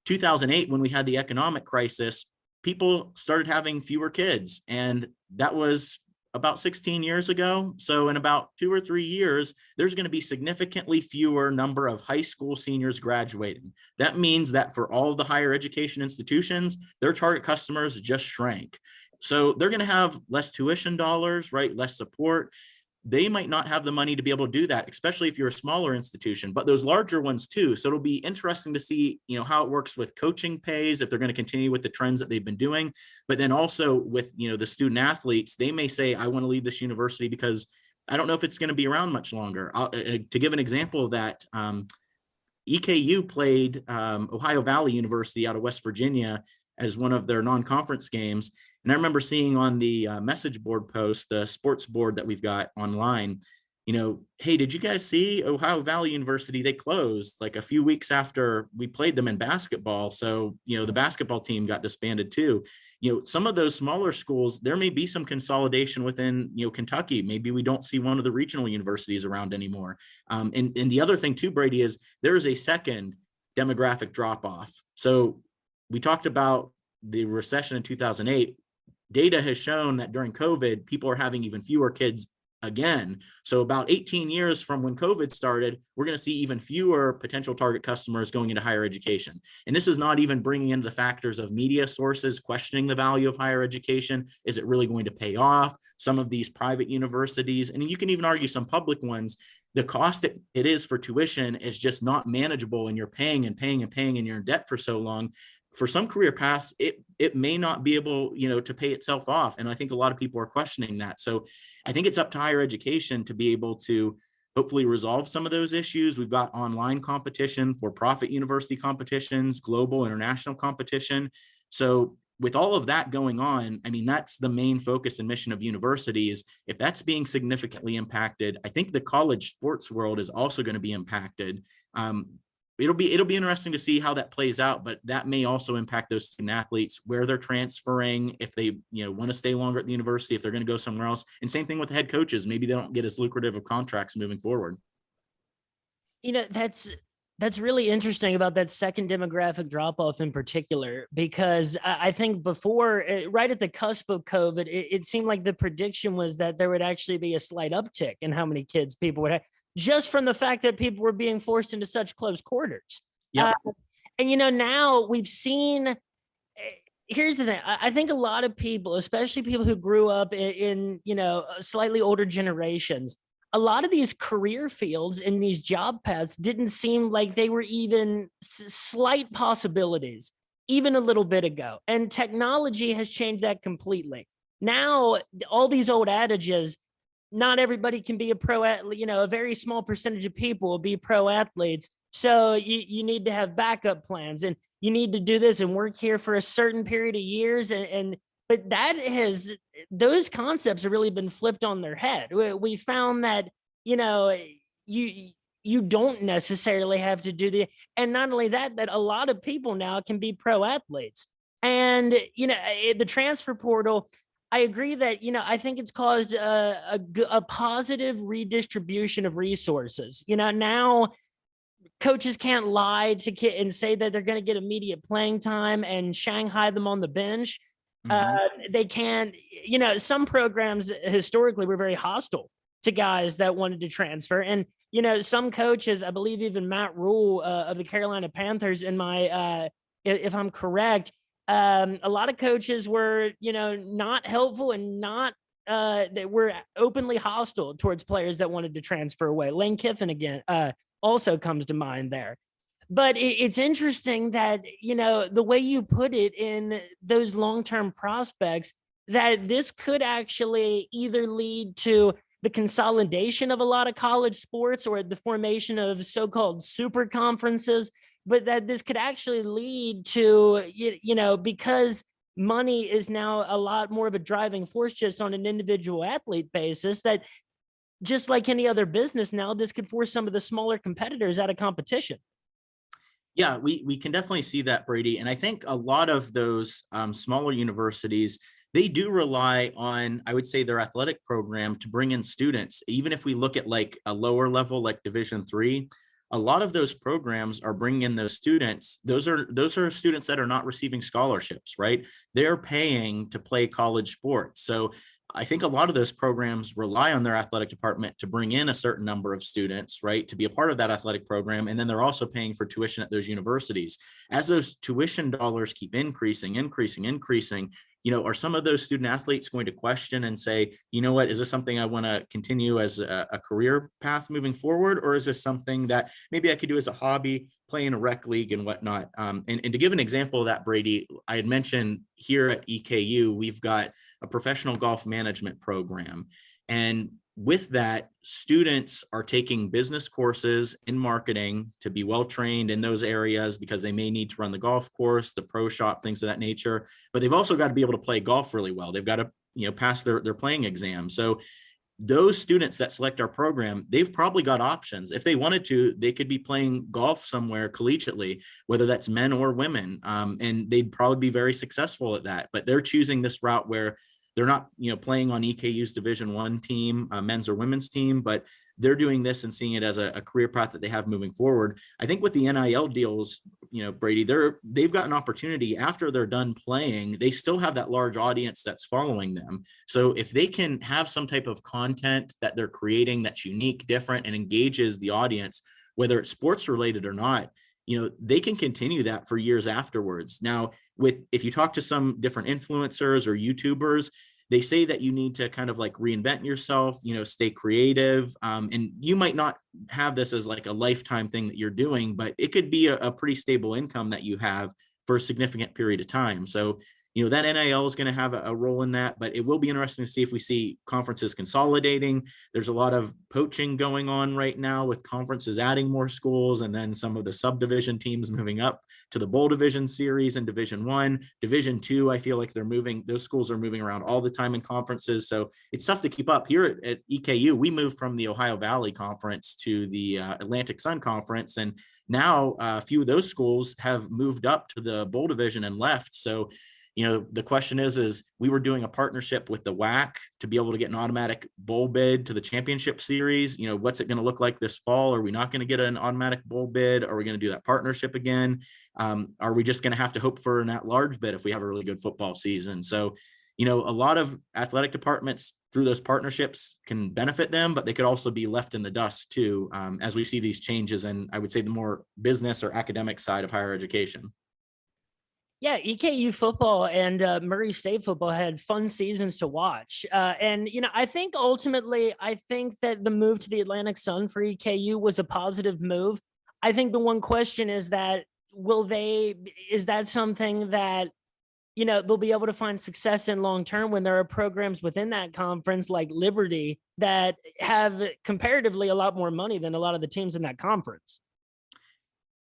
2008, when we had the economic crisis, people started having fewer kids, and that was about 16 years ago. So in about 2 or 3 years, there's going to be significantly fewer number of high school seniors graduating. That means that for all of the higher education institutions, their target customers just shrank. So they're going to have less tuition dollars, right? Less support. they might not have the money to be able to do that, especially if you're a smaller institution, but those larger ones too. So it'll be interesting to see, how it works with coaching pays, if they're going to continue with the trends that they've been doing. But then also with, the student athletes, they may say, I want to leave this university because I don't know if it's going to be around much longer. To give an example of that, EKU played Ohio Valley University out of West Virginia as one of their non-conference games. And I remember seeing on the message board post, the sports board that we've got online, hey, did you guys see Ohio Valley University? They closed like a few weeks after we played them in basketball. So, the basketball team got disbanded too. Some of those smaller schools, there may be some consolidation within, Kentucky. Maybe we don't see one of the regional universities around anymore. And the other thing too, Brady, is there is a second demographic drop off. So we talked about the recession in 2008. Data has shown that during COVID, people are having even fewer kids again. So about 18 years from when COVID started, we're going to see even fewer potential target customers going into higher education. And this is not even bringing in the factors of media sources questioning the value of higher education. Is it really going to pay off? Some of these private universities, and you can even argue some public ones, the cost it is for tuition is just not manageable, and you're paying and paying and paying, and you're in debt for so long. For some career paths, it may not be able, to pay itself off. And I think a lot of people are questioning that. So I think it's up to higher education to be able to hopefully resolve some of those issues. We've got online competition, for-profit university competitions, global, international competition. So with all of that going on, I mean, that's the main focus and mission of universities. If that's being significantly impacted, I think the college sports world is also going to be impacted. It'll be interesting to see how that plays out, but that may also impact those student athletes, where they're transferring, if they want to stay longer at the university, if they're going to go somewhere else. And same thing with the head coaches. Maybe they don't get as lucrative of contracts moving forward. That's really interesting about that second demographic drop off in particular, because I think before, right at the cusp of COVID, it seemed like the prediction was that there would actually be a slight uptick in how many kids people would have, just from the fact that people were being forced into such close quarters. Yep. And now we've seen, here's the thing. I think a lot of people, especially people who grew up in slightly older generations, a lot of these career fields and these job paths didn't seem like they were even slight possibilities even a little bit ago. And technology has changed that completely. Now, all these old adages, not everybody can be a pro athlete, a very small percentage of people will be pro athletes. So you need to have backup plans, and you need to do this and work here for a certain period of years. But those concepts have really been flipped on their head. We found that, you don't necessarily have to do and not only that a lot of people now can be pro athletes. And, the transfer portal, I agree that, I think it's caused a positive redistribution of resources. Now coaches can't lie to kids and say that they're going to get immediate playing time and Shanghai them on the bench. They can't, some programs historically were very hostile to guys that wanted to transfer. And, some coaches, I believe even Matt Rule of the Carolina Panthers, if I'm correct, a lot of coaches were, not helpful and not, they were openly hostile towards players that wanted to transfer away. Lane Kiffin again, also comes to mind there. But it's interesting that, the way you put it in those long-term prospects, that this could actually either lead to the consolidation of a lot of college sports or the formation of so-called super conferences, but that this could actually lead to, because money is now a lot more of a driving force just on an individual athlete basis, that just like any other business now, this could force some of the smaller competitors out of competition. Yeah, we can definitely see that, Brady. And I think a lot of those smaller universities, they do rely on, I would say, their athletic program to bring in students. Even if we look at like a lower level, like Division III, a lot of those programs are bringing in those students. Those are students that are not receiving scholarships, right? They're paying to play college sports. So I think a lot of those programs rely on their athletic department to bring in a certain number of students, right, to be a part of that athletic program. And then they're also paying for tuition at those universities. As those tuition dollars keep increasing, are some of those student athletes going to question and say, you know what, is this something I want to continue as a career path moving forward? Or is this something that maybe I could do as a hobby, play in a rec league and whatnot? And to give an example of that, Brady, I had mentioned here at EKU, we've got a professional golf management program. And with that, students are taking business courses in marketing to be well trained in those areas because they may need to run the golf course, the pro shop, things of that nature. But they've also got to be able to play golf really well. They've got to, pass their playing exam. So those students that select our program, they've probably got options. If they wanted to, they could be playing golf somewhere collegiately, whether that's men or women, and they'd probably be very successful at that. But they're choosing this route where they're not, playing on EKU's Division I team, men's or women's team, but they're doing this and seeing it as a career path that they have moving forward. I think with the NIL deals, Brady, they've got an opportunity after they're done playing. They still have that large audience that's following them. So if they can have some type of content that they're creating that's unique, different, and engages the audience, whether it's sports related or not, they can continue that for years afterwards. Now, if you talk to some different influencers or YouTubers, they say that you need to kind of like reinvent yourself, stay creative. And you might not have this as like a lifetime thing that you're doing, but it could be a pretty stable income that you have for a significant period of time. So, that NIL is going to have a role in that, but it will be interesting to see if we see conferences consolidating. There's a lot of poaching going on right now with conferences adding more schools, and then some of the subdivision teams moving up to the bowl division series in Division I. Division II, I feel like those schools are moving around all the time in conferences. So it's tough to keep up. Here at EKU, we moved from the Ohio Valley Conference to the Atlantic Sun Conference. And now a few of those schools have moved up to the bowl division and left. So the question is we were doing a partnership with the WAC to be able to get an automatic bowl bid to the championship series. What's it going to look like this fall? Are we not going to get an automatic bowl bid? Are we going to do that partnership again? Are we just going to have to hope for an at-large bid if we have a really good football season? So, a lot of athletic departments through those partnerships can benefit them, but they could also be left in the dust too, as we see these changes. And I would say the more business or academic side of higher education. Yeah, EKU football and Murray State football had fun seasons to watch. And I think ultimately, that the move to the Atlantic Sun for EKU was a positive move. I think the one question is that is that something that, they'll be able to find success in long term when there are programs within that conference like Liberty that have comparatively a lot more money than a lot of the teams in that conference?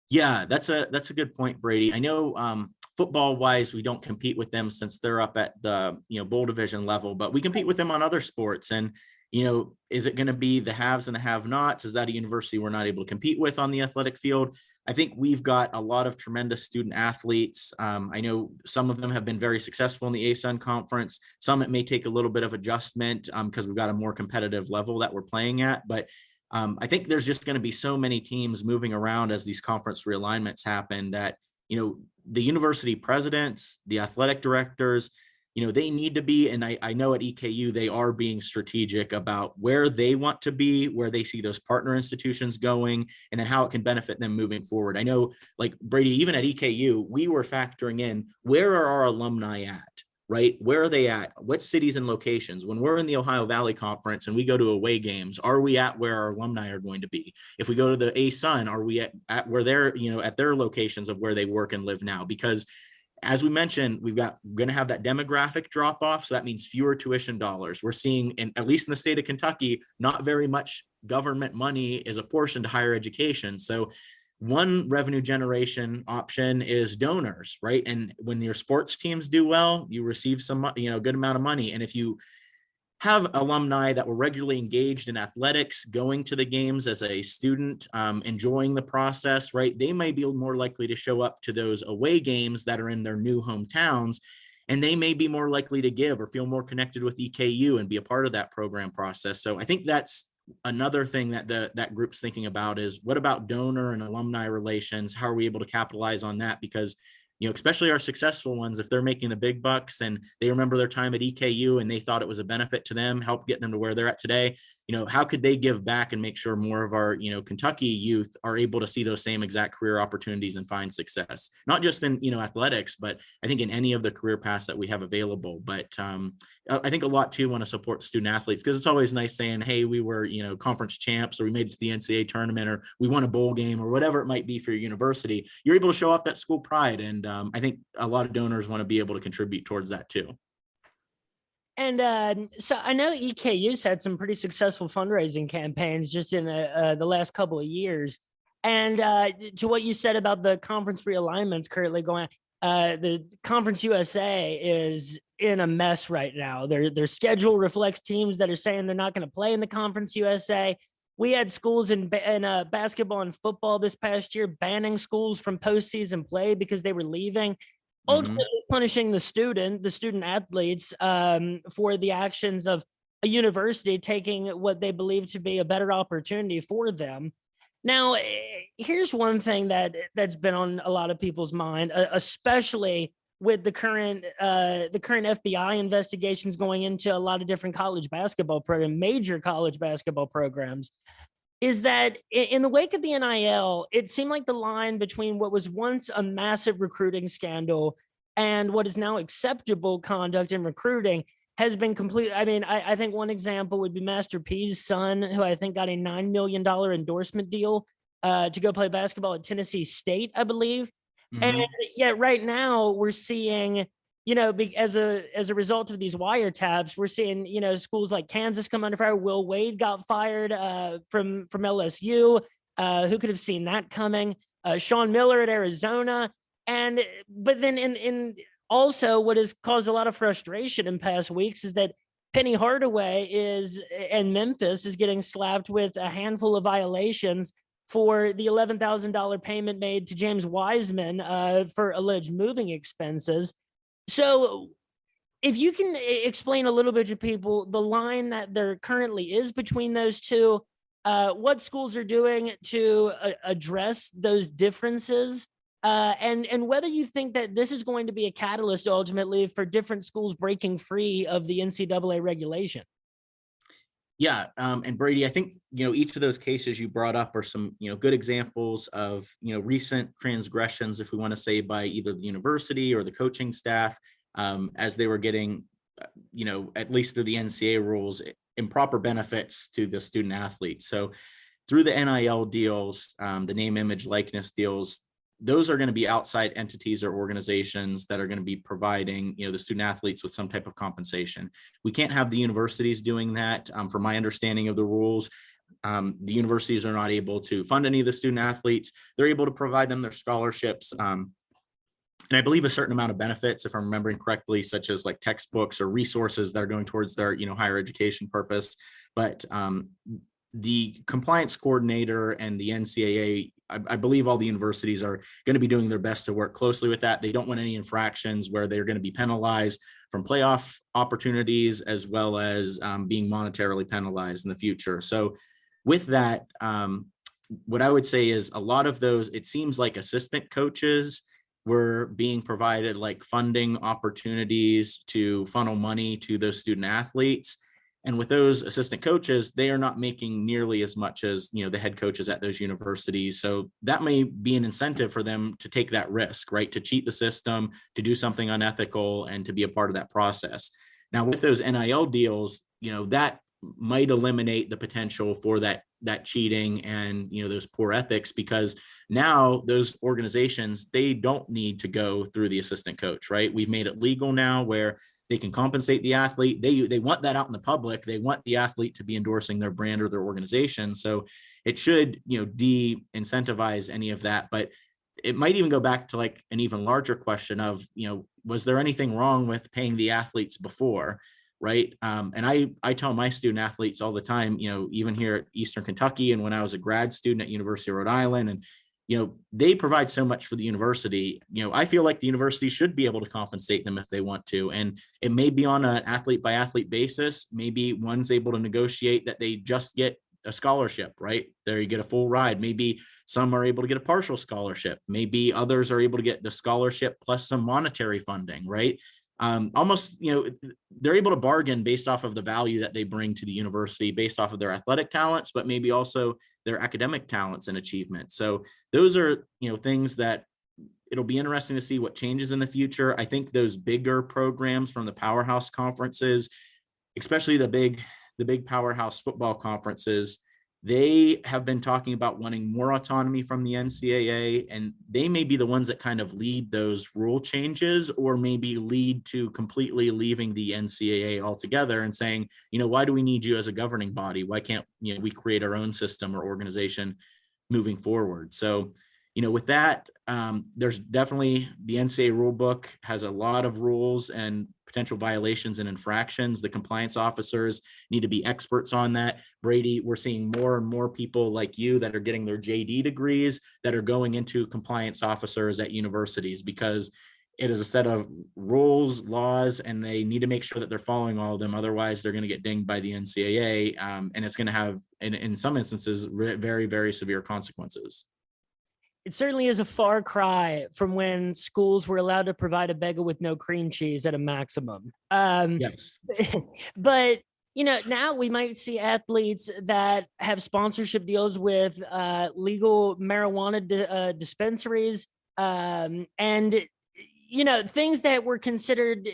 Yeah, that's a good point, Brady. I know football wise, we don't compete with them since they're up at the bowl division level, but we compete with them on other sports. And is it going to be the haves and the have-nots? Is that a university we're not able to compete with on the athletic field? I think we've got a lot of tremendous student athletes. I know some of them have been very successful in the ASUN conference. Some it may take a little bit of adjustment because we've got a more competitive level that we're playing at. But I think there's just going to be so many teams moving around as these conference realignments happen that, the university presidents, the athletic directors, they need to be, and I know at EKU, they are being strategic about where they want to be, where they see those partner institutions going, and then how it can benefit them moving forward. I know, like Brady, even at EKU, we were factoring in where are our alumni at? Right? Where are they at? What cities and locations? When we're in the Ohio Valley Conference and we go to away games, are we at where our alumni are going to be? If we go to the ASUN, are we at where they're, at their locations of where they work and live now? Because as we mentioned, we're going to have that demographic drop off. So that means fewer tuition dollars. We're seeing, at least in the state of Kentucky, not very much government money is apportioned to higher education. So one revenue generation option is donors, right? And when your sports teams do well, you receive some, good amount of money. And if you have alumni that were regularly engaged in athletics, going to the games as a student, enjoying the process, right? They may be more likely to show up to those away games that are in their new hometowns, and they may be more likely to give or feel more connected with EKU and be a part of that program process. So I think that's another thing that that group's thinking about is what about donor and alumni relations? How are we able to capitalize on that? Because especially our successful ones, if they're making the big bucks and they remember their time at EKU and they thought it was a benefit to them, help get them to where they're at today, how could they give back and make sure more of our, Kentucky youth are able to see those same exact career opportunities and find success, not just in, athletics, but I think in any of the career paths that we have available. But I think a lot too want to support student athletes, because it's always nice saying, hey, we were, conference champs, or we made it to the NCAA tournament, or we won a bowl game, or whatever it might be for your university. You're able to show off that school pride. And I think a lot of donors want to be able to contribute towards that too. And so I know EKU's had some pretty successful fundraising campaigns just in the last couple of years. And to what you said about the conference realignments currently going on, the Conference USA is in a mess right now. Their schedule reflects teams that are saying they're not going to play in the Conference USA. We had schools in basketball and football this past year banning schools from postseason play because they were leaving, ultimately punishing the student athletes for the actions of a university taking what they believe to be a better opportunity for them. Now, here's one thing that's been on a lot of people's mind, especially with the current FBI investigations going into a lot of different college basketball programs, major college basketball programs, is that in the wake of the NIL, it seemed like the line between what was once a massive recruiting scandal and what is now acceptable conduct in recruiting has been complete. I mean, I think one example would be Master P's son, who I think got a $9 million endorsement deal to go play basketball at Tennessee State, I believe. And yet right now we're seeing, as a result of these wiretaps, we're seeing, schools like Kansas come under fire. Will Wade got fired from LSU. Who could have seen that coming? Sean Miller at Arizona. But then in also what has caused a lot of frustration in past weeks is that Penny Hardaway and Memphis is getting slapped with a handful of violations for the $11,000 payment made to James Wiseman for alleged moving expenses. So if you can explain a little bit to people the line that there currently is between those two, what schools are doing to address those differences, and whether you think that this is going to be a catalyst ultimately for different schools breaking free of the NCAA regulation. Yeah. And Brady, I think, each of those cases you brought up are some, good examples of, recent transgressions, if we want to say, by either the university or the coaching staff, as they were getting, at least through the NCAA rules, improper benefits to the student athletes. So through the NIL deals, the name, image, likeness deals, those are going to be outside entities or organizations that are going to be providing, the student athletes with some type of compensation. We can't have the universities doing that. From my understanding of the rules, the universities are not able to fund any of the student athletes. They're able to provide them their scholarships. And I believe a certain amount of benefits, if I'm remembering correctly, such as like textbooks or resources that are going towards their, higher education purpose. But the compliance coordinator and the NCAA, I believe all the universities are going to be doing their best to work closely with that. They don't want any infractions where they're going to be penalized from playoff opportunities, as well as being monetarily penalized in the future. So with that, what I would say is a lot of those, it seems like assistant coaches were being provided like funding opportunities to funnel money to those student athletes. And with those assistant coaches, they are not making nearly as much as, the head coaches at those universities. So that may be an incentive for them to take that risk, right? To cheat the system, to do something unethical, and to be a part of that process. Now, with those NIL deals, that might eliminate the potential for that cheating and, those poor ethics, because now those organizations, they don't need to go through the assistant coach, right? We've made it legal now where they can compensate the athlete. They want that out in the public. They want the athlete to be endorsing their brand or their organization. So it should, de-incentivize any of that. But it might even go back to like an even larger question of, was there anything wrong with paying the athletes before? Right. And I tell my student athletes all the time, even here at Eastern Kentucky, and when I was a grad student at University of Rhode Island, and they provide so much for the university. I feel like the university should be able to compensate them if they want to. And it may be on an athlete by athlete basis. Maybe one's able to negotiate that they just get a scholarship, right? There you get a full ride. Maybe some are able to get a partial scholarship. Maybe others are able to get the scholarship plus some monetary funding, right? Almost, they're able to bargain based off of the value that they bring to the university, based off of their athletic talents, but maybe also their academic talents and achievements. So those are, things that it'll be interesting to see what changes in the future. I think those bigger programs from the powerhouse conferences, especially the big powerhouse football conferences, they have been talking about wanting more autonomy from the NCAA, and they may be the ones that kind of lead those rule changes, or maybe lead to completely leaving the NCAA altogether and saying, why do we need you as a governing body? Why can't we create our own system or organization moving forward? So, with that, there's definitely the NCAA rule book has a lot of rules and potential violations and infractions. The compliance officers need to be experts on that. Brady, we're seeing more and more people like you that are getting their JD degrees that are going into compliance officers at universities, because it is a set of rules, laws, and they need to make sure that they're following all of them. Otherwise, they're going to get dinged by the NCAA, and it's going to have, in some instances, very, very severe consequences. It certainly is a far cry from when schools were allowed to provide a bagel with no cream cheese at a maximum. Yes. But, now we might see athletes that have sponsorship deals with legal marijuana dispensaries, and, things that were considered,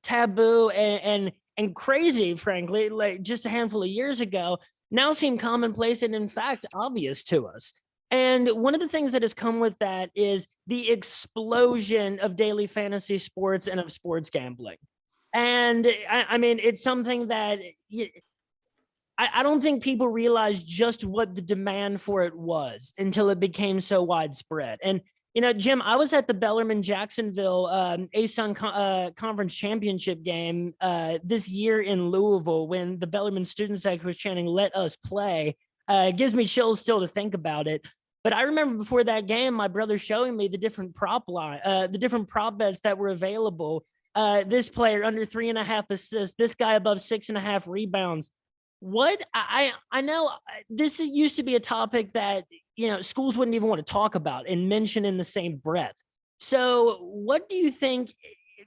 taboo and crazy, frankly, like just a handful of years ago, now seem commonplace and, in fact, obvious to us. And one of the things that has come with that is the explosion of daily fantasy sports and of sports gambling. And I mean, it's something that I don't think people realized just what the demand for it was until it became so widespread. And, Jim, I was at the Bellarmine-Jacksonville ASUN Conference Championship game this year in Louisville when the Bellarmine Student Section was chanting, "Let us play." It gives me chills still to think about it. But I remember before that game, my brother showing me the different prop bets that were available. This player under 3.5 assists, this guy above 6.5 rebounds. What I know this used to be a topic that, schools wouldn't even want to talk about and mention in the same breath. So what do you think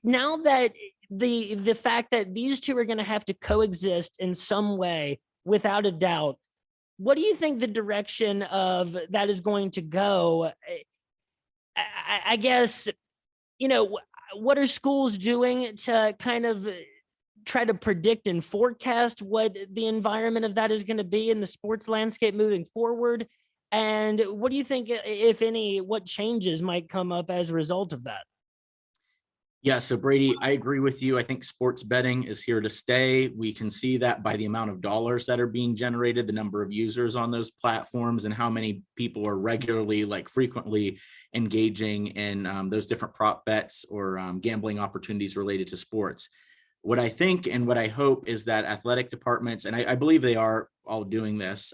now that the fact that these two are going to have to coexist in some way, without a doubt, what do you think the direction of that is going to go? I guess, what are schools doing to kind of try to predict and forecast what the environment of that is going to be in the sports landscape moving forward? And what do you think, if any, what changes might come up as a result of that? Yeah, so Brady, I agree with you. I think sports betting is here to stay. We can see that by the amount of dollars that are being generated, the number of users on those platforms, and how many people are regularly, frequently engaging in those different prop bets or gambling opportunities related to sports. What I think and what I hope is that athletic departments, and I believe they are all doing this,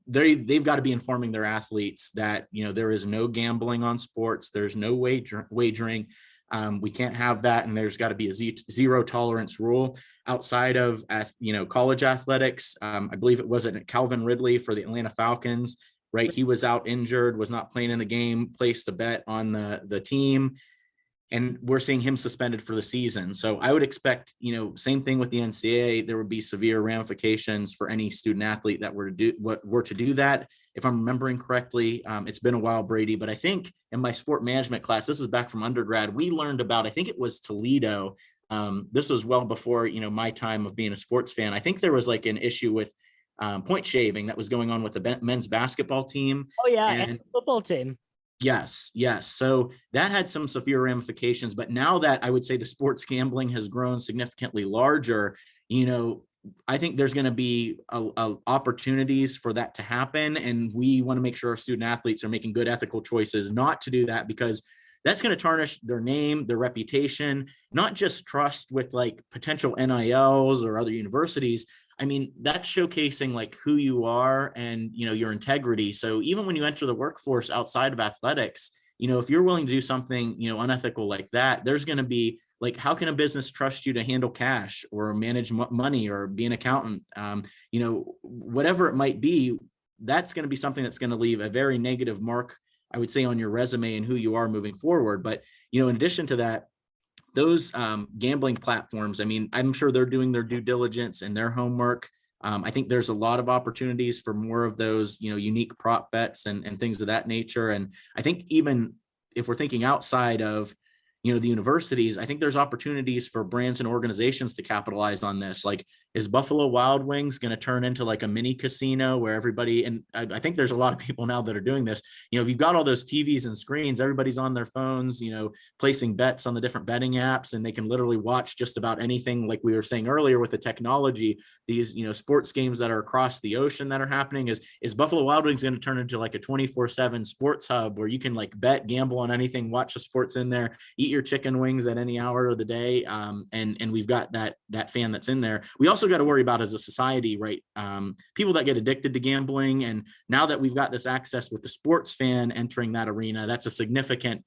they've got to be informing their athletes that, there is no gambling on sports. There's no wagering. We can't have that. And there's got to be a zero tolerance rule outside of, college athletics. I believe it was Calvin Ridley for the Atlanta Falcons, right? He was out injured, was not playing in the game, placed a bet on the team, and we're seeing him suspended for the season. So I would expect, same thing with the NCAA, there would be severe ramifications for any student athlete that were to do that. If I'm remembering correctly, it's been a while, Brady, but I think in my sport management class, this is back from undergrad, we learned about, I think it was Toledo. This was well before, my time of being a sports fan. I think there was an issue with point shaving that was going on with the men's basketball team. Oh yeah, and the football team. Yes. So that had some severe ramifications. But now that I would say the sports gambling has grown significantly larger, I think there's going to be opportunities for that to happen. And we want to make sure our student athletes are making good ethical choices not to do that, because that's going to tarnish their name, their reputation, not just trust with potential NILs or other universities. I mean, that's showcasing who you are and, your integrity. So even when you enter the workforce outside of athletics, if you're willing to do something, unethical like that, there's going to be like, how can a business trust you to handle cash or manage money or be an accountant? Whatever it might be, that's going to be something that's going to leave a very negative mark, I would say, on your resume and who you are moving forward. But, in addition to that, those gambling platforms, I mean, I'm sure they're doing their due diligence and their homework. I think there's a lot of opportunities for more of those, unique prop bets and things of that nature. And I think even if we're thinking outside of, the universities, I think there's opportunities for brands and organizations to capitalize on this. Like, is Buffalo Wild Wings going to turn into like a mini casino where everybody, and I think there's a lot of people now that are doing this, if you've got all those TVs and screens, everybody's on their phones, placing bets on the different betting apps, and they can literally watch just about anything. Like we were saying earlier with the technology, these, sports games that are across the ocean that are happening, is Buffalo Wild Wings going to turn into like a 24/7 sports hub where you can like bet, gamble on anything, watch the sports in there, eat your chicken wings at any hour of the day. And we've got that fan that's in there. We also got to worry about as a society, right? People that get addicted to gambling. And now that we've got this access with the sports fan entering that arena, that's a significant,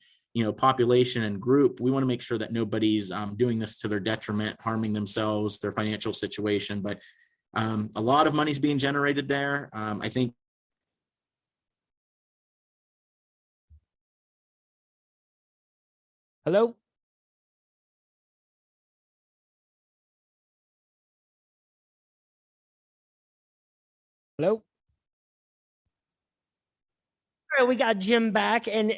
population and group. We want to make sure that nobody's doing this to their detriment, harming themselves, their financial situation. But a lot of money's being generated there. I think. Hello? Hello? All right, we got Jim back, and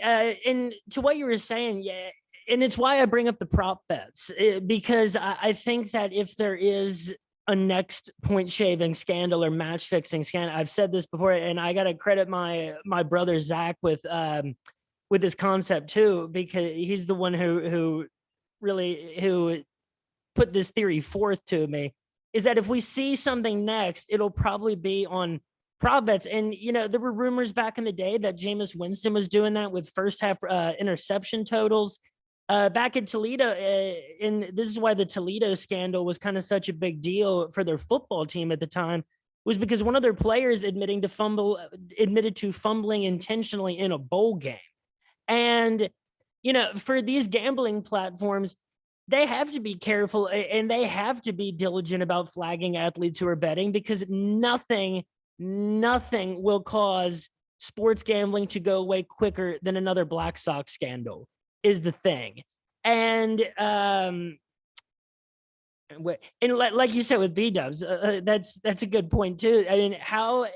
to what you were saying, yeah, and it's why I bring up the prop bets, because I think that if there is a next point shaving scandal or match fixing scandal, I've said this before, and I got to credit my brother Zach with this concept too, because he's the one who put this theory forth to me, is that if we see something next, it'll probably be on prop bets. And, there were rumors back in the day that Jameis Winston was doing that with first half interception totals. Back in Toledo, and this is why the Toledo scandal was kind of such a big deal for their football team at the time, was because one of their players admitted to fumbling intentionally in a bowl game. And, for these gambling platforms, they have to be careful and they have to be diligent about flagging athletes who are betting, because nothing will cause sports gambling to go away quicker than another Black Sox scandal is the thing. And like you said with B-dubs, that's a good point too. I mean, how,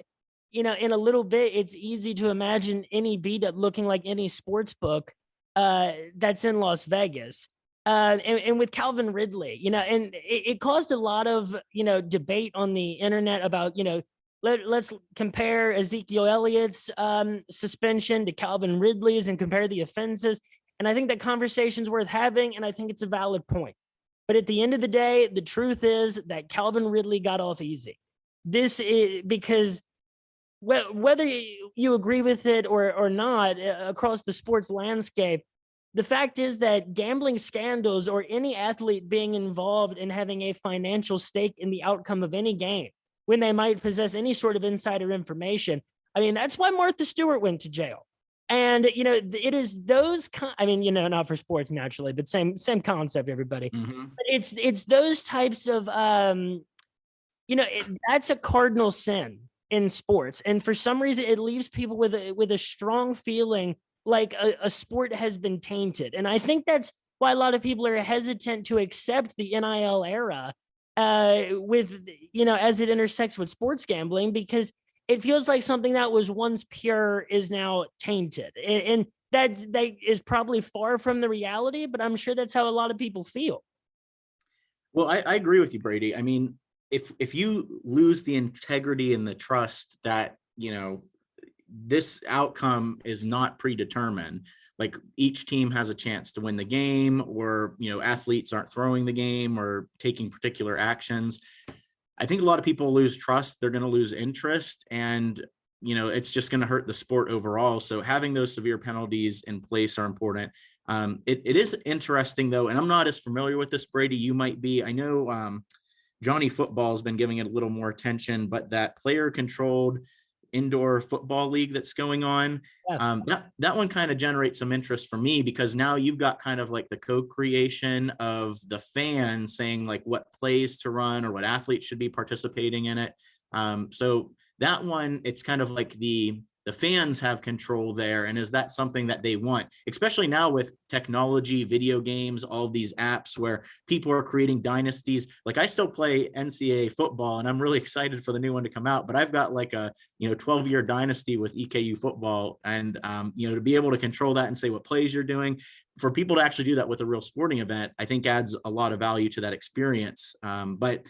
in a little bit, it's easy to imagine any B-dub looking like any sports book that's in Las Vegas. And with Calvin Ridley, and it caused a lot of, debate on the internet about, let's compare Ezekiel Elliott's suspension to Calvin Ridley's and compare the offenses. And I think that conversation's worth having, and I think it's a valid point. But at the end of the day, the truth is that Calvin Ridley got off easy. This is because whether you agree with it or not, across the sports landscape, the fact is that gambling scandals or any athlete being involved in having a financial stake in the outcome of any game, when they might possess any sort of insider information, I mean, that's why Martha Stewart went to jail. And, it is those, not for sports naturally, but same concept, everybody. Mm-hmm. But it's those types of, that's a cardinal sin in sports. And for some reason, it leaves people with a strong feeling like a sport has been tainted. And I think that's why a lot of people are hesitant to accept the NIL era with, as it intersects with sports gambling, because it feels like something that was once pure is now tainted. And that is probably far from the reality, but I'm sure that's how a lot of people feel. Well, I agree with you, Brady. I mean, if you lose the integrity and the trust that, this outcome is not predetermined, like each team has a chance to win the game, or, athletes aren't throwing the game or taking particular actions, I think a lot of people lose trust. They're going to lose interest, and, it's just going to hurt the sport overall. So having those severe penalties in place are important. It is interesting though, and I'm not as familiar with this, Brady, you might be. I know Johnny Football has been giving it a little more attention, but that player controlled indoor football league that's going on. Yeah. That one kind of generates some interest for me, because now you've got kind of like the co-creation of the fans saying like what plays to run or what athletes should be participating in it. So that one, it's kind of like the fans have control there. And is that something that they want, especially now with technology, video games, all these apps where people are creating dynasties? Like, I still play NCAA football and I'm really excited for the new one to come out, but I've got like a 12-year dynasty with EKU football. And to be able to control that and say what plays you're doing, for people to actually do that with a real sporting event, I think adds a lot of value to that experience. But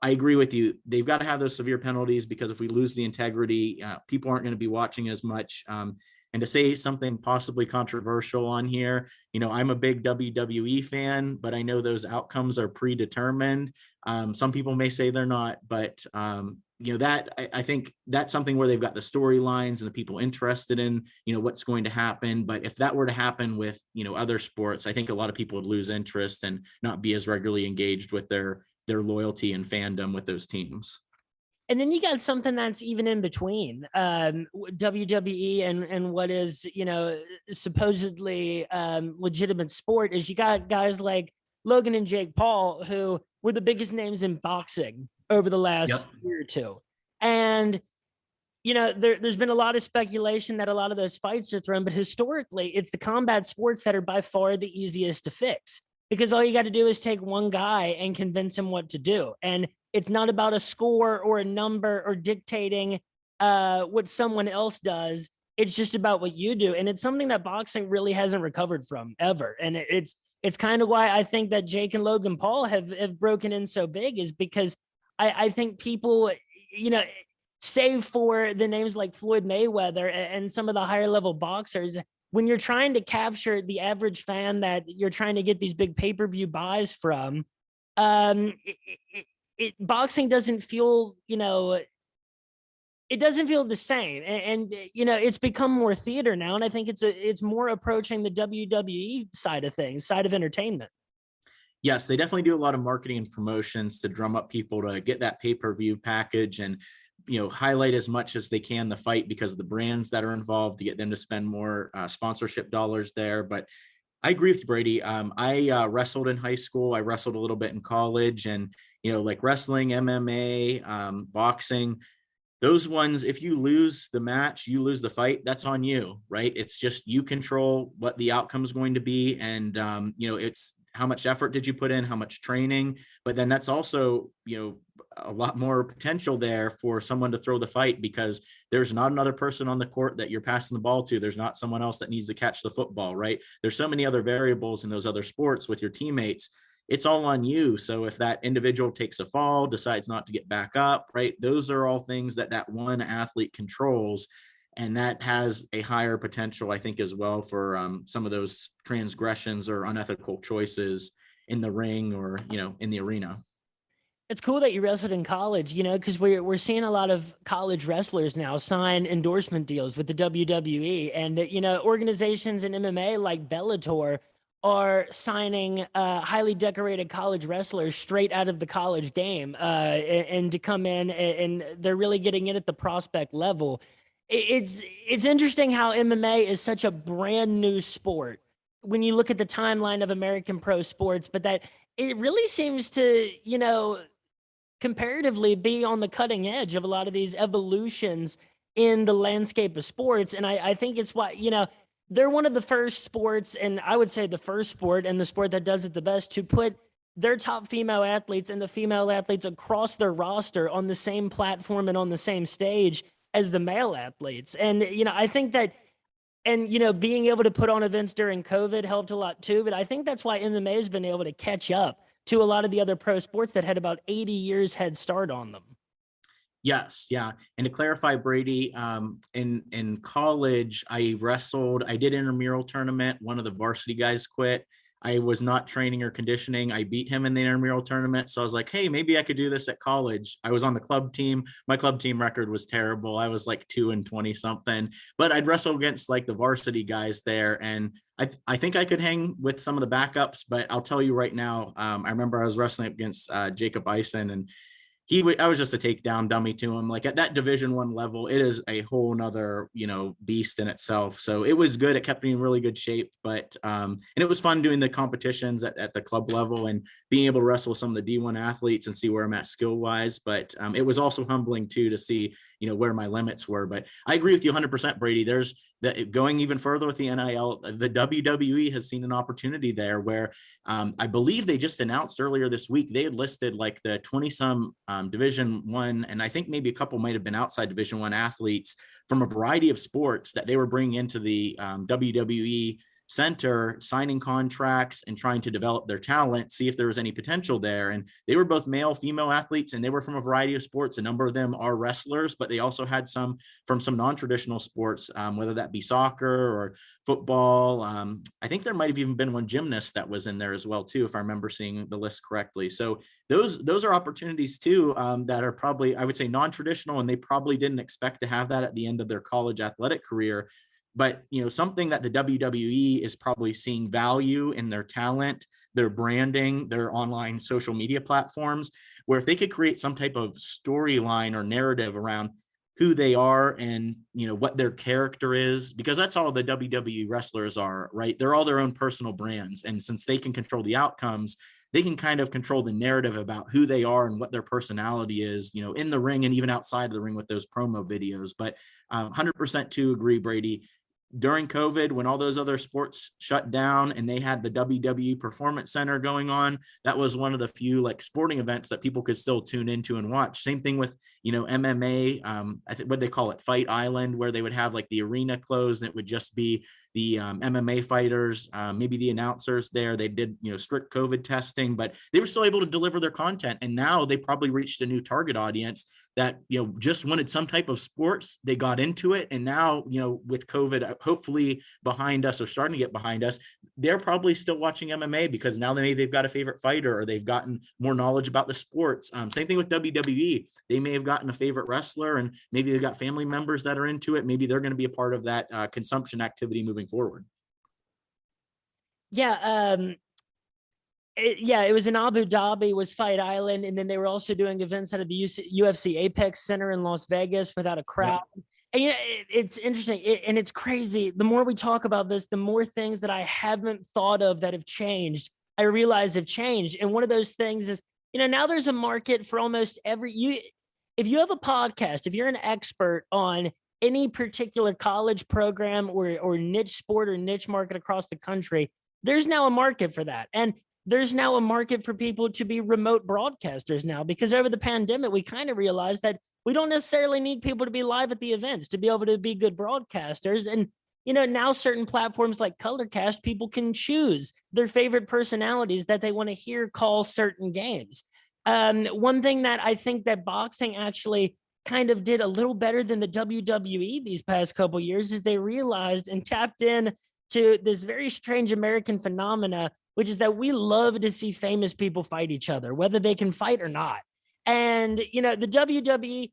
I agree with you. They've got to have those severe penalties, because if we lose the integrity, people aren't going to be watching as much. And to say something possibly controversial on here, I'm a big WWE fan, but I know those outcomes are predetermined. Some people may say they're not, but I think that's something where they've got the storylines and the people interested in, what's going to happen. But if that were to happen with, other sports, I think a lot of people would lose interest and not be as regularly engaged with their loyalty and fandom with those teams. And then you got something that's even in between WWE and what is, supposedly legitimate sport, is you got guys like Logan and Jake Paul, who were the biggest names in boxing over the last year or two. And, there's been a lot of speculation that a lot of those fights are thrown, but historically it's the combat sports that are by far the easiest to fix, because all you got to do is take one guy and convince him what to do. And it's not about a score or a number or dictating what someone else does. It's just about what you do. And it's something that boxing really hasn't recovered from ever. And it's kind of why I think that Jake and Logan Paul have broken in so big, is because I think people, save for the names like Floyd Mayweather and some of the higher level boxers, when you're trying to capture the average fan that you're trying to get these big pay-per-view buys from, boxing doesn't feel, it doesn't feel the same. And it's become more theater now. And I think it's more approaching the WWE side of things, side of entertainment. Yes, they definitely do a lot of marketing and promotions to drum up people to get that pay-per-view package and highlight as much as they can the fight, because of the brands that are involved, to get them to spend more sponsorship dollars there. But I agree with you, Brady. I wrestled in high school. I wrestled a little bit in college, and like wrestling, MMA, boxing, those ones, if you lose the match, you lose the fight, that's on you, right? It's just you control what the outcome is going to be. And it's how much effort did you put in, how much training, but then that's also, a lot more potential there for someone to throw the fight, because there's not another person on the court that you're passing the ball to. There's not someone else that needs to catch the football, right? There's so many other variables in those other sports with your teammates. It's all on you. So if that individual takes a fall, decides not to get back up, right? Those are all things that one athlete controls. And that has a higher potential, I think, as well, for some of those transgressions or unethical choices in the ring or, in the arena. It's cool that you wrestled in college, because we're seeing a lot of college wrestlers now sign endorsement deals with the WWE, and organizations in MMA like Bellator are signing highly decorated college wrestlers straight out of the college game, and to come in, and they're really getting in at the prospect level. It's interesting how MMA is such a brand new sport when you look at the timeline of American pro sports, but that it really seems to, comparatively be on the cutting edge of a lot of these evolutions in the landscape of sports. And I think it's why, they're one of the first sports, and I would say the first sport and the sport that does it the best, to put their top female athletes and the female athletes across their roster on the same platform and on the same stage as the male athletes. And, I think that, and, being able to put on events during COVID helped a lot too. But I think that's why MMA has been able to catch up to a lot of the other pro sports that had about 80 years head start on them. Yes, yeah. And to clarify, Brady, in college, I wrestled. I did intramural tournament. One of the varsity guys quit. I was not training or conditioning. I beat him in the intramural tournament. So I was like, hey, maybe I could do this at college. I was on the club team. My club team record was terrible. I was like 2-20 something, but I'd wrestle against like the varsity guys there. And I think I could hang with some of the backups, but I'll tell you right now, I remember I was wrestling against Jacob Eisen, and I was just a takedown dummy to him. Like at that Division I level, it is a whole nother, beast in itself. So it was good. It kept me in really good shape, but, and it was fun doing the competitions at the club level and being able to wrestle with some of the D1 athletes and see where I'm at skill wise. But it was also humbling too, to see, where my limits were. But I agree with you 100%, Brady. There's that going even further with the NIL, the WWE has seen an opportunity there where I believe they just announced earlier this week, they had listed like the 20 some Division I, and I think maybe a couple might've been outside Division I athletes from a variety of sports that they were bringing into the WWE center, signing contracts and trying to develop their talent, see if there was any potential there. And they were both male, female athletes, and they were from a variety of sports. A number of them are wrestlers, but they also had some from some non-traditional sports, whether that be soccer or football. I think there might have even been one gymnast that was in there as well too, if I remember seeing the list correctly. So those are opportunities too, that are probably, I would say, non-traditional, and they probably didn't expect to have that at the end of their college athletic career. But something that the WWE is probably seeing value in their talent, their branding, their online social media platforms, where if they could create some type of storyline or narrative around who they are and what their character is, because that's all the WWE wrestlers are, right? They're all their own personal brands, and since they can control the outcomes, they can kind of control the narrative about who they are and what their personality is, in the ring and even outside of the ring with those promo videos. But 100% to agree, Brady. During COVID, when all those other sports shut down and they had the WWE Performance Center going on, that was one of the few like sporting events that people could still tune into and watch. Same thing with, MMA. I think what they call it, Fight Island, where they would have like the arena closed and it would just be the MMA fighters, maybe the announcers there. They did, strict COVID testing, but they were still able to deliver their content. And now they probably reached a new target audience that, just wanted some type of sports. They got into it. And now, with COVID, hopefully behind us or starting to get behind us, they're probably still watching MMA because now they've got a favorite fighter or they've gotten more knowledge about the sports. Same thing with WWE. They may have gotten a favorite wrestler and maybe they've got family members that are into it. Maybe they're going to be a part of that consumption activity moving forward. Yeah. It was in Abu Dhabi, was Fight Island, and then they were also doing events out of the UFC Apex Center in Las Vegas without a crowd. Yep. And it's interesting, and it's crazy. The more we talk about this, the more things that I haven't thought of that have changed, I realize have changed. And one of those things is, now there's a market for almost if you have a podcast, if you're an expert on any particular college program or niche sport or niche market across the country, there's now a market for that. And there's now a market for people to be remote broadcasters now, because over the pandemic, we kind of realized that we don't necessarily need people to be live at the events to be able to be good broadcasters. And, now certain platforms like Colorcast, people can choose their favorite personalities that they want to hear call certain games. One thing that I think that boxing actually kind of did a little better than the WWE these past couple of years is they realized and tapped in to this very strange American phenomena, which is that we love to see famous people fight each other, whether they can fight or not. And, the WWE,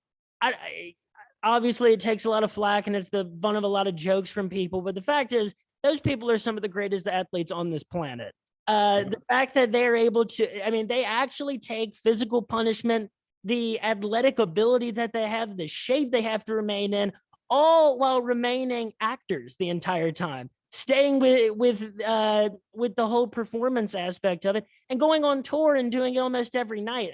obviously it takes a lot of flack and it's the butt of a lot of jokes from people. But the fact is, those people are some of the greatest athletes on this planet. The fact that they're able to, they actually take physical punishment, the athletic ability that they have, the shape they have to remain in, all while remaining actors the entire time, staying with the whole performance aspect of it and going on tour and doing it almost every night.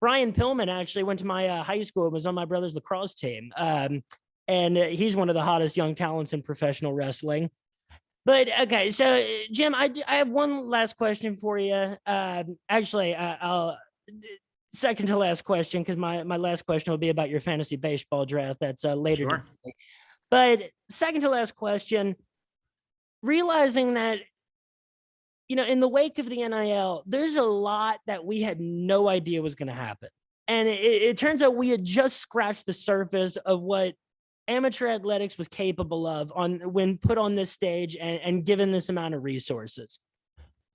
Brian Pillman actually went to my high school and was on my brother's lacrosse team. And he's one of the hottest young talents in professional wrestling. But okay, so Jim, I have one last question for you. Actually, I'll second to last question, because my last question will be about your fantasy baseball draft. That's later. Sure. But second to last question, realizing that, in the wake of the NIL, there's a lot that we had no idea was going to happen. And it turns out we had just scratched the surface of what amateur athletics was capable of when put on this stage and given this amount of resources.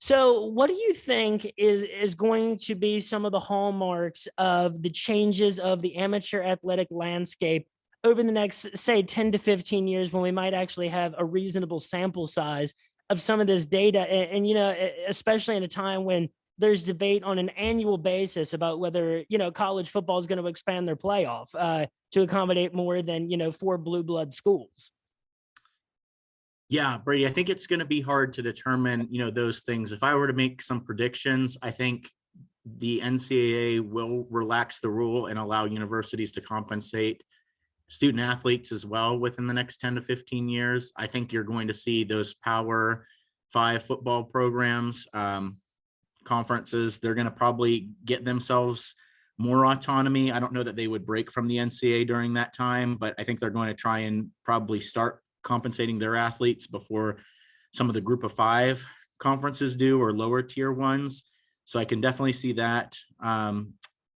So what do you think is going to be some of the hallmarks of the changes of the amateur athletic landscape over the next, say, 10 to 15 years, when we might actually have a reasonable sample size of some of this data? And especially in a time when there's debate on an annual basis about whether, college football is going to expand their playoff to accommodate more than, 4 blue blood schools. Yeah, Brady, I think it's going to be hard to determine, those things. If I were to make some predictions, I think the NCAA will relax the rule and allow universities to compensate student athletes as well within the next 10 to 15 years. I think you're going to see those Power 5 football programs, conferences, they're going to probably get themselves more autonomy. I don't know that they would break from the NCAA during that time, but I think they're going to try and probably start compensating their athletes before some of the group of 5 conferences do, or lower tier ones. So I can definitely see that.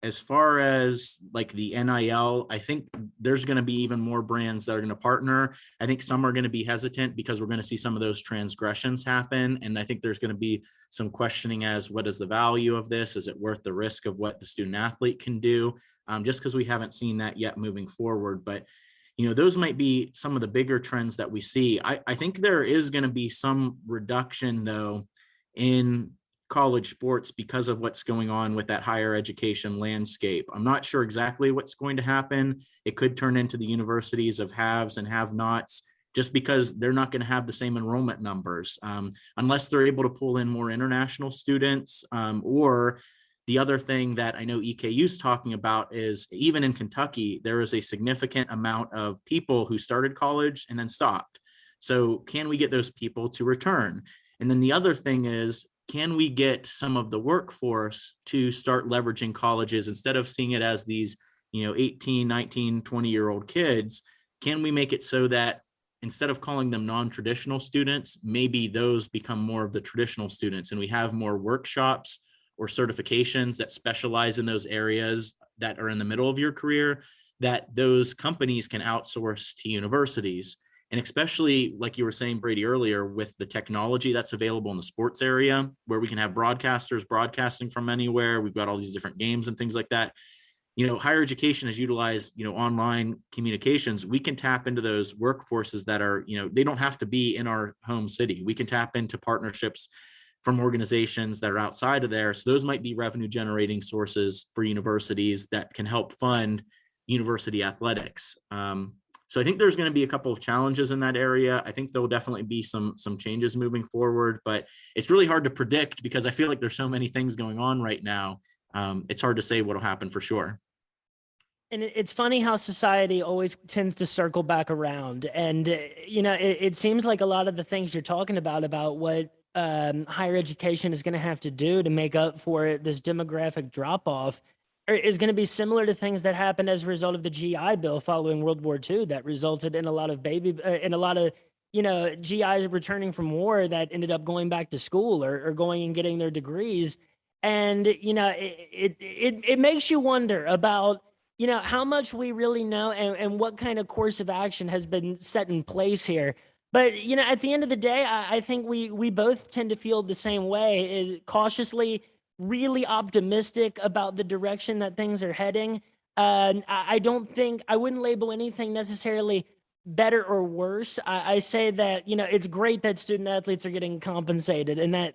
As far as like the NIL, I think there's going to be even more brands that are going to partner. I think some are going to be hesitant because we're going to see some of those transgressions happen. And I think there's going to be some questioning as what is the value of this? Is it worth the risk of what the student athlete can do? Just because we haven't seen that yet moving forward. But those might be some of the bigger trends that we see. I think there is going to be some reduction, though, in college sports because of what's going on with that higher education landscape. I'm not sure exactly what's going to happen. It could turn into the universities of haves and have-nots, just because they're not going to have the same enrollment numbers unless they're able to pull in more international students. Or the other thing that I know EKU is talking about is, even in Kentucky, there is a significant amount of people who started college and then stopped. So can we get those people to return? And then the other thing is, can we get some of the workforce to start leveraging colleges instead of seeing it as these, 18, 19, 20-year-old kids? Can we make it so that instead of calling them non-traditional students, maybe those become more of the traditional students, and we have more workshops or certifications that specialize in those areas that are in the middle of your career that those companies can outsource to universities? And especially, like you were saying, Brady, earlier, with the technology that's available in the sports area, where we can have broadcasters broadcasting from anywhere. We've got all these different games and things like that. Higher education has utilized, online communications. We can tap into those workforces that are, they don't have to be in our home city. We can tap into partnerships from organizations that are outside of there. So those might be revenue generating sources for universities that can help fund university athletics. So I think there's going to be a couple of challenges in that area. I think there'll definitely be some changes moving forward, but it's really hard to predict because I feel like there's so many things going on right now. It's hard to say what'll happen for sure. And it's funny how society always tends to circle back around. And, it seems like a lot of the things you're talking about what higher education is going to have to do to make up for this demographic drop off is going to be similar to things that happened as a result of the GI Bill following World War II that resulted in a lot of GIs returning from war that ended up going back to school or going and getting their degrees. And, it makes you wonder about, how much we really know and what kind of course of action has been set in place here. But, at the end of the day, I think we both tend to feel the same way, is cautiously really optimistic about the direction that things are heading. I don't think I wouldn't label anything necessarily better or worse. I say that, it's great that student athletes are getting compensated and that,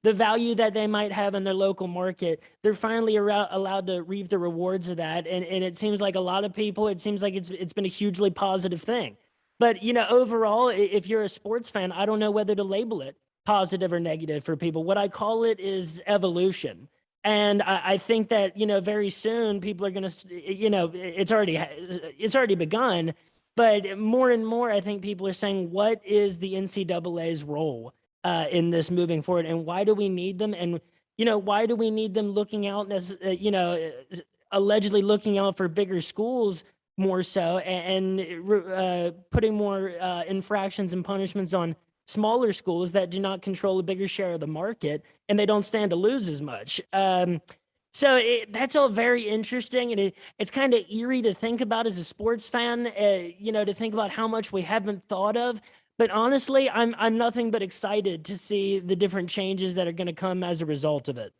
the value that they might have in their local market, they're finally allowed to reap the rewards of that. And it seems like a lot of people, it seems like it's been a hugely positive thing. But, overall, if you're a sports fan, I don't know whether to label it positive or negative for people. What I call it is evolution. And I think that, very soon people are going to, it's already begun. But more and more, I think people are saying, what is the NCAA's role in this moving forward? And why do we need them? And, why do we need them looking out, allegedly looking out for bigger schools more so and putting more infractions and punishments on smaller schools that do not control a bigger share of the market and they don't stand to lose as much. So that's all very interesting, and it's kind of eerie to think about as a sports fan, to think about how much we haven't thought of. But honestly, I'm nothing but excited to see the different changes that are going to come as a result of it.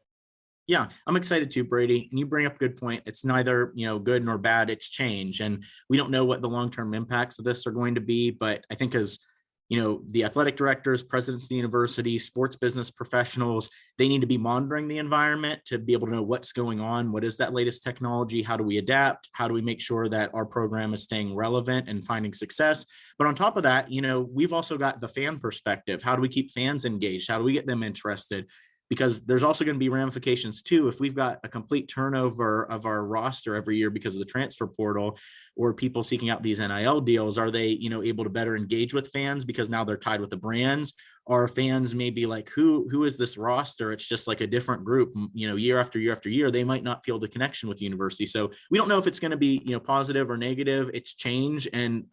Yeah, I'm excited too, Brady. And you bring up a good point. It's neither, good nor bad. It's change. And we don't know what the long-term impacts of this are going to be. But I think as the athletic directors, presidents of the university, sports business professionals, they need to be monitoring the environment to be able to know what's going on. What is that latest technology? How do we adapt? How do we make sure that our program is staying relevant and finding success? But on top of that, we've also got the fan perspective. How do we keep fans engaged? How do we get them interested? Because there's also going to be ramifications too. If we've got a complete turnover of our roster every year because of the transfer portal or people seeking out these NIL deals, are they, able to better engage with fans because now they're tied with the brands? Or fans may be like, who is this roster? It's just like a different group, year after year after year, they might not feel the connection with the university. So we don't know if it's going to be, positive or negative. It's change. And,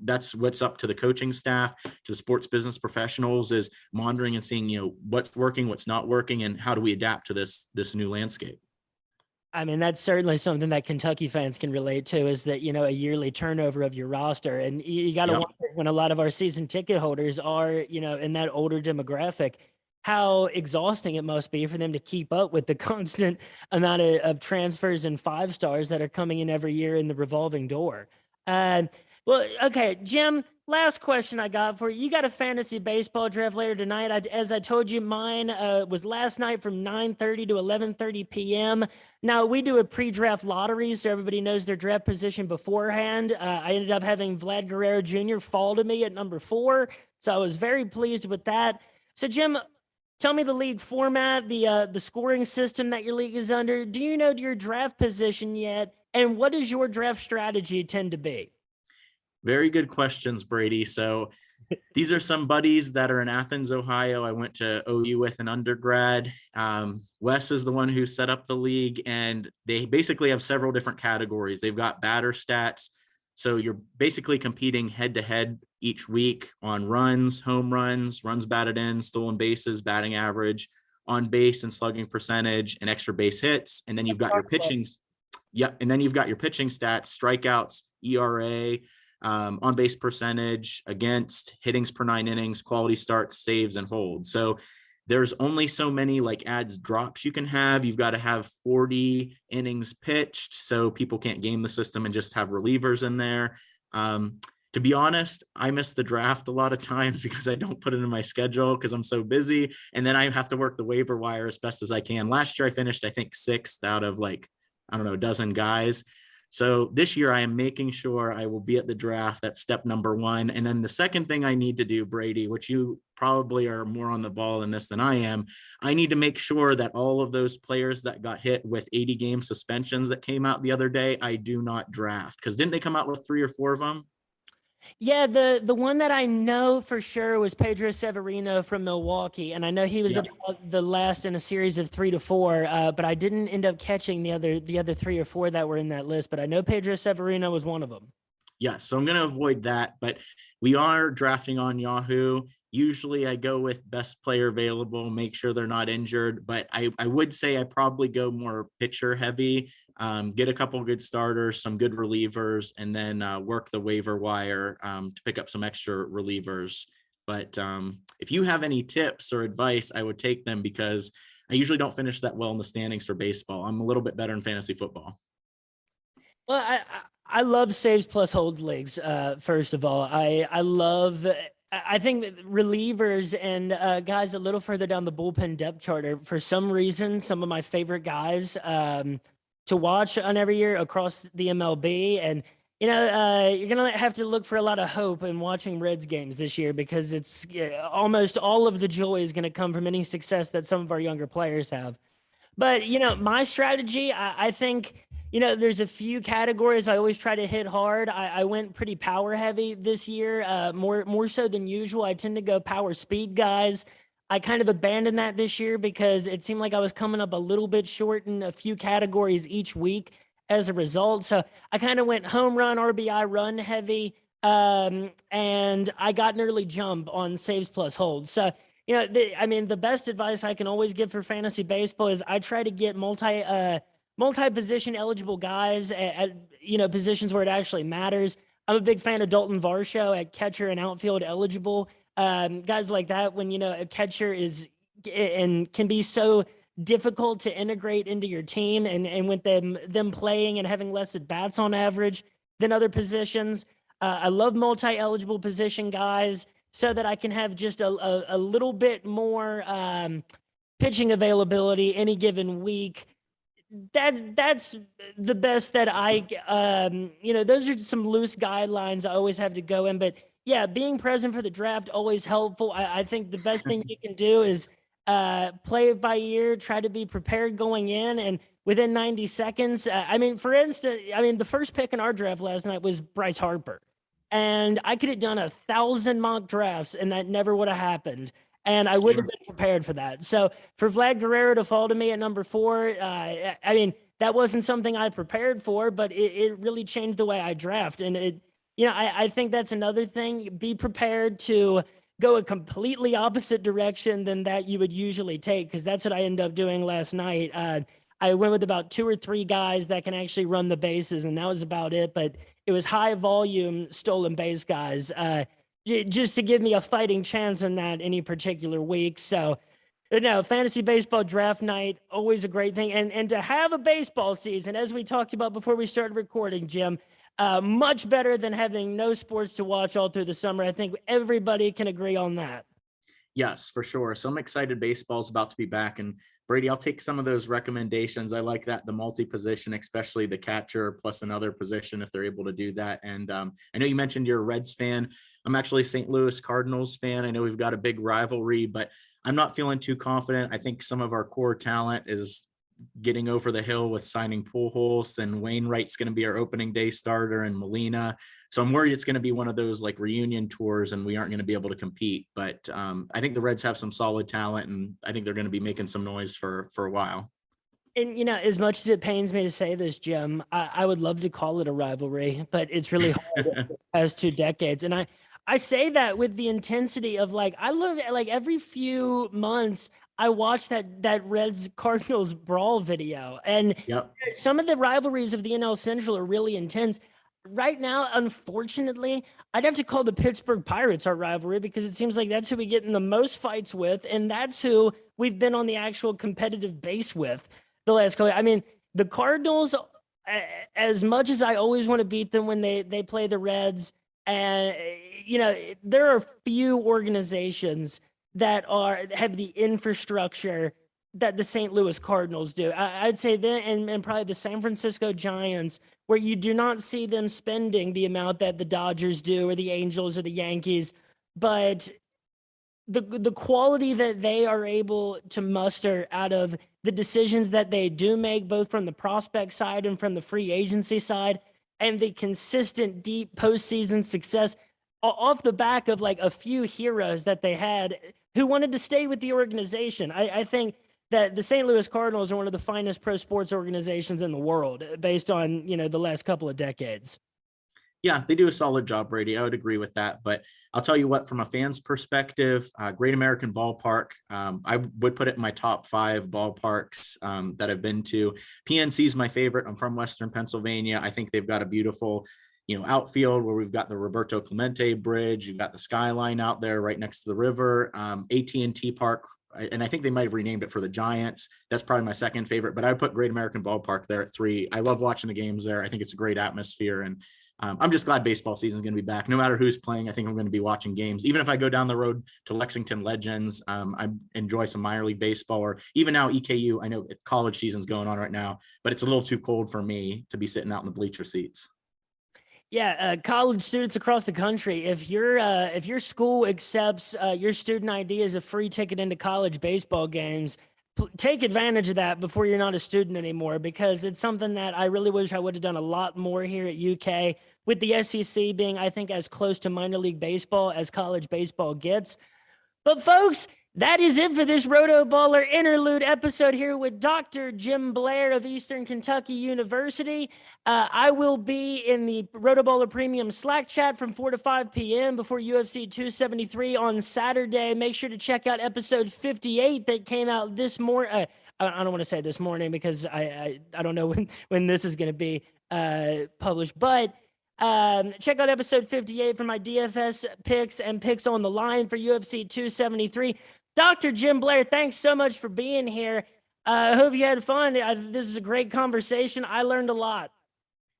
that's what's up to the coaching staff, to the sports business professionals, is monitoring and seeing, what's working, what's not working, and how do we adapt to this new landscape. I mean, that's certainly something that Kentucky fans can relate to, is that, a yearly turnover of your roster. And you got to wonder, when a lot of our season ticket holders are, in that older demographic, how exhausting it must be for them to keep up with the constant amount of transfers and 5-stars that are coming in every year in the revolving door. Well, okay, Jim, last question I got for you. You got a fantasy baseball draft later tonight. As I told you, mine was last night from 9:30 to 11:30 p.m. Now, we do a pre-draft lottery, so everybody knows their draft position beforehand. I ended up having Vlad Guerrero Jr. fall to me at number 4, so I was very pleased with that. So, Jim, tell me the league format, the scoring system that your league is under. Do you know your draft position yet? And what does your draft strategy tend to be? Very good questions, Brady. So these are some buddies that are in Athens, Ohio. I went to OU with an undergrad. Wes is the one who set up the league, and they basically have several different categories. They've got batter stats. So you're basically competing head to head each week on runs, home runs, runs batted in, stolen bases, batting average, on base and slugging percentage, and extra base hits. And then you've got your pitching. Yeah. And then you've got your pitching stats, strikeouts, ERA, on base percentage, against, hittings per 9 innings, quality starts, saves, and holds. So there's only so many adds, drops you can have. You've got to have 40 innings pitched, so people can't game the system and just have relievers in there. To be honest, I miss the draft a lot of times because I don't put it in my schedule because I'm so busy. And then I have to work the waiver wire as best as I can. Last year I finished, I think, 6th out of a dozen guys. So this year I am making sure I will be at the draft. That's step number 1. And then the second thing I need to do, Brady, which you probably are more on the ball in this than I am, I need to make sure that all of those players that got hit with 80-game suspensions that came out the other day, I do not draft. Because didn't they come out with 3 or 4 of them? Yeah, the one that I know for sure was Pedro Severino from Milwaukee, and I know he was about the last in a series of 3 to 4, but I didn't end up catching the other 3 or 4 that were in that list. But I know Pedro Severino was one of them. Yeah, so I'm going to avoid that, but we are drafting on Yahoo. Usually I go with best player available, make sure they're not injured, but I would say I probably go more pitcher heavy, get a couple good starters, some good relievers, and then work the waiver wire to pick up some extra relievers. But if you have any tips or advice, I would take them because I usually don't finish that well in the standings for baseball. I'm a little bit better in fantasy football. Well, I love saves plus holds leagues. First of all, I think that relievers and guys a little further down the bullpen depth chart are, for some reason, some of my favorite guys to watch on every year across the MLB. And, you're going to have to look for a lot of hope in watching Reds games this year because it's almost all of the joy is going to come from any success that some of our younger players have. But, my strategy, I think, there's a few categories I always try to hit hard. I went pretty power heavy this year, more so than usual. I tend to go power speed guys. I kind of abandoned that this year because it seemed like I was coming up a little bit short in a few categories each week as a result. So I kind of went home run, RBI run heavy, and I got an early jump on saves plus holds. So the best advice I can always give for fantasy baseball is I try to get multi-position eligible guys at positions where it actually matters. I'm a big fan of Dalton Varsho at catcher and outfield eligible. Guys like that, when a catcher is and can be so difficult to integrate into your team, and with them playing and having less at bats on average than other positions. I love multi-eligible position guys. so that I can have just a little bit more pitching availability any given week. That's the best that those are some loose guidelines I always have to go in. But yeah, being present for the draft always helpful. I think the best thing you can do is play it by ear, try to be prepared going in, and within 90 seconds. For instance, the first pick in our draft last night was Bryce Harper, and I could have done 1,000 mock drafts, and that never would have happened. And I wouldn't have been prepared for that. So for Vlad Guerrero to fall to me at number 4, that wasn't something I prepared for, but it really changed the way I draft. And I think that's another thing. Be prepared to go a completely opposite direction than that you would usually take, because that's what I ended up doing last night. I went with about 2 or 3 guys that can actually run the bases, and that was about it. But it was high volume stolen base guys, just to give me a fighting chance in that any particular week. So, no, fantasy baseball draft night, always a great thing. And to have a baseball season, as we talked about before we started recording, Jim, much better than having no sports to watch all through the summer. I think everybody can agree on that. Yes, for sure. So I'm excited baseball's about to be back. And Brady, I'll take some of those recommendations. I like that, the multi-position, especially the catcher plus another position if they're able to do that. And I know you mentioned you're a Reds fan. I'm actually a St. Louis Cardinals fan. I know we've got a big rivalry, but I'm not feeling too confident. I think some of our core talent is getting over the hill with signing Pujols, and Wainwright's going to be our opening day starter, and Molina. So I'm worried it's going to be one of those like reunion tours and we aren't going to be able to compete. But I think the Reds have some solid talent, and I think they're going to be making some noise for a while. And, as much as it pains me to say this, Jim, I would love to call it a rivalry, but it's really hard the past 2 decades. And I say that with the intensity of I love every few months I watch that Reds Cardinals brawl video, and Yep. some of the rivalries of the NL Central are really intense. Right now, unfortunately, I'd have to call the Pittsburgh Pirates our rivalry, because it seems like that's who we get in the most fights with, and that's who we've been on the actual competitive base with the last couple. The Cardinals, as much as I always want to beat them when they play the Reds, and there are few organizations that have the infrastructure that the St. Louis Cardinals do. I'd say then, and probably the San Francisco Giants, where you do not see them spending the amount that the Dodgers do, or the Angels, or the Yankees, but the quality that they are able to muster out of the decisions that they do make, both from the prospect side and from the free agency side, and the consistent deep postseason success off the back of a few heroes that they had who wanted to stay with the organization. I think that the St. Louis Cardinals are one of the finest pro sports organizations in the world, based on, the last couple of decades. Yeah, they do a solid job, Brady. I would agree with that. But I'll tell you what, from a fan's perspective, Great American Ballpark, I would put it in my top 5 ballparks that I've been to. PNC is my favorite. I'm from Western Pennsylvania. I think they've got a beautiful, outfield where we've got the Roberto Clemente Bridge. You've got the skyline out there right next to the river. AT&T Park, and I think they might have renamed it for the Giants. That's probably my second favorite, but I would put Great American Ballpark there at 3. I love watching the games there. I think it's a great atmosphere, and I'm just glad baseball season is going to be back. No matter who's playing, I think I'm going to be watching games. Even if I go down the road to Lexington Legends, I enjoy some minor league baseball, or even now EKU. I know college season's going on right now, but it's a little too cold for me to be sitting out in the bleacher seats. Yeah, college students across the country, if your school accepts your student ID as a free ticket into college baseball games, take advantage of that before you're not a student anymore, because it's something that I really wish I would have done a lot more here at UK, with the SEC being, I think, as close to minor league baseball as college baseball gets. But folks, that is it for this Roto Baller interlude episode here with Dr. Jim Blair of Eastern Kentucky University. I will be in the Roto Baller Premium Slack chat from 4 to 5 p.m. before UFC 273 on Saturday. Make sure to check out episode 58 that came out this morning. I don't want to say this morning, because I don't know when this is going to be published, but check out episode 58 for my DFS picks and picks on the line for UFC 273. Dr. Jim Blair, thanks so much for being here. I hope you had fun. This is a great conversation. I learned a lot.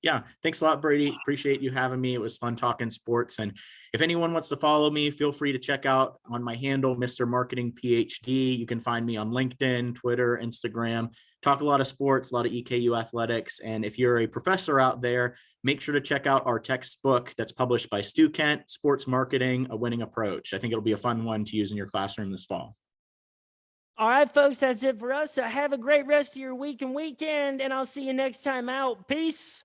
Yeah, thanks a lot, Brady. Appreciate you having me. It was fun talking sports. And if anyone wants to follow me, feel free to check out on my handle, Mr. Marketing PhD. You can find me on LinkedIn, Twitter, Instagram. Talk a lot of sports, a lot of EKU athletics. And if you're a professor out there, make sure to check out our textbook that's published by Stu Kent, Sports Marketing, A Winning Approach. I think it'll be a fun one to use in your classroom this fall. All right, folks, that's it for us. So have a great rest of your week and weekend, and I'll see you next time out. Peace.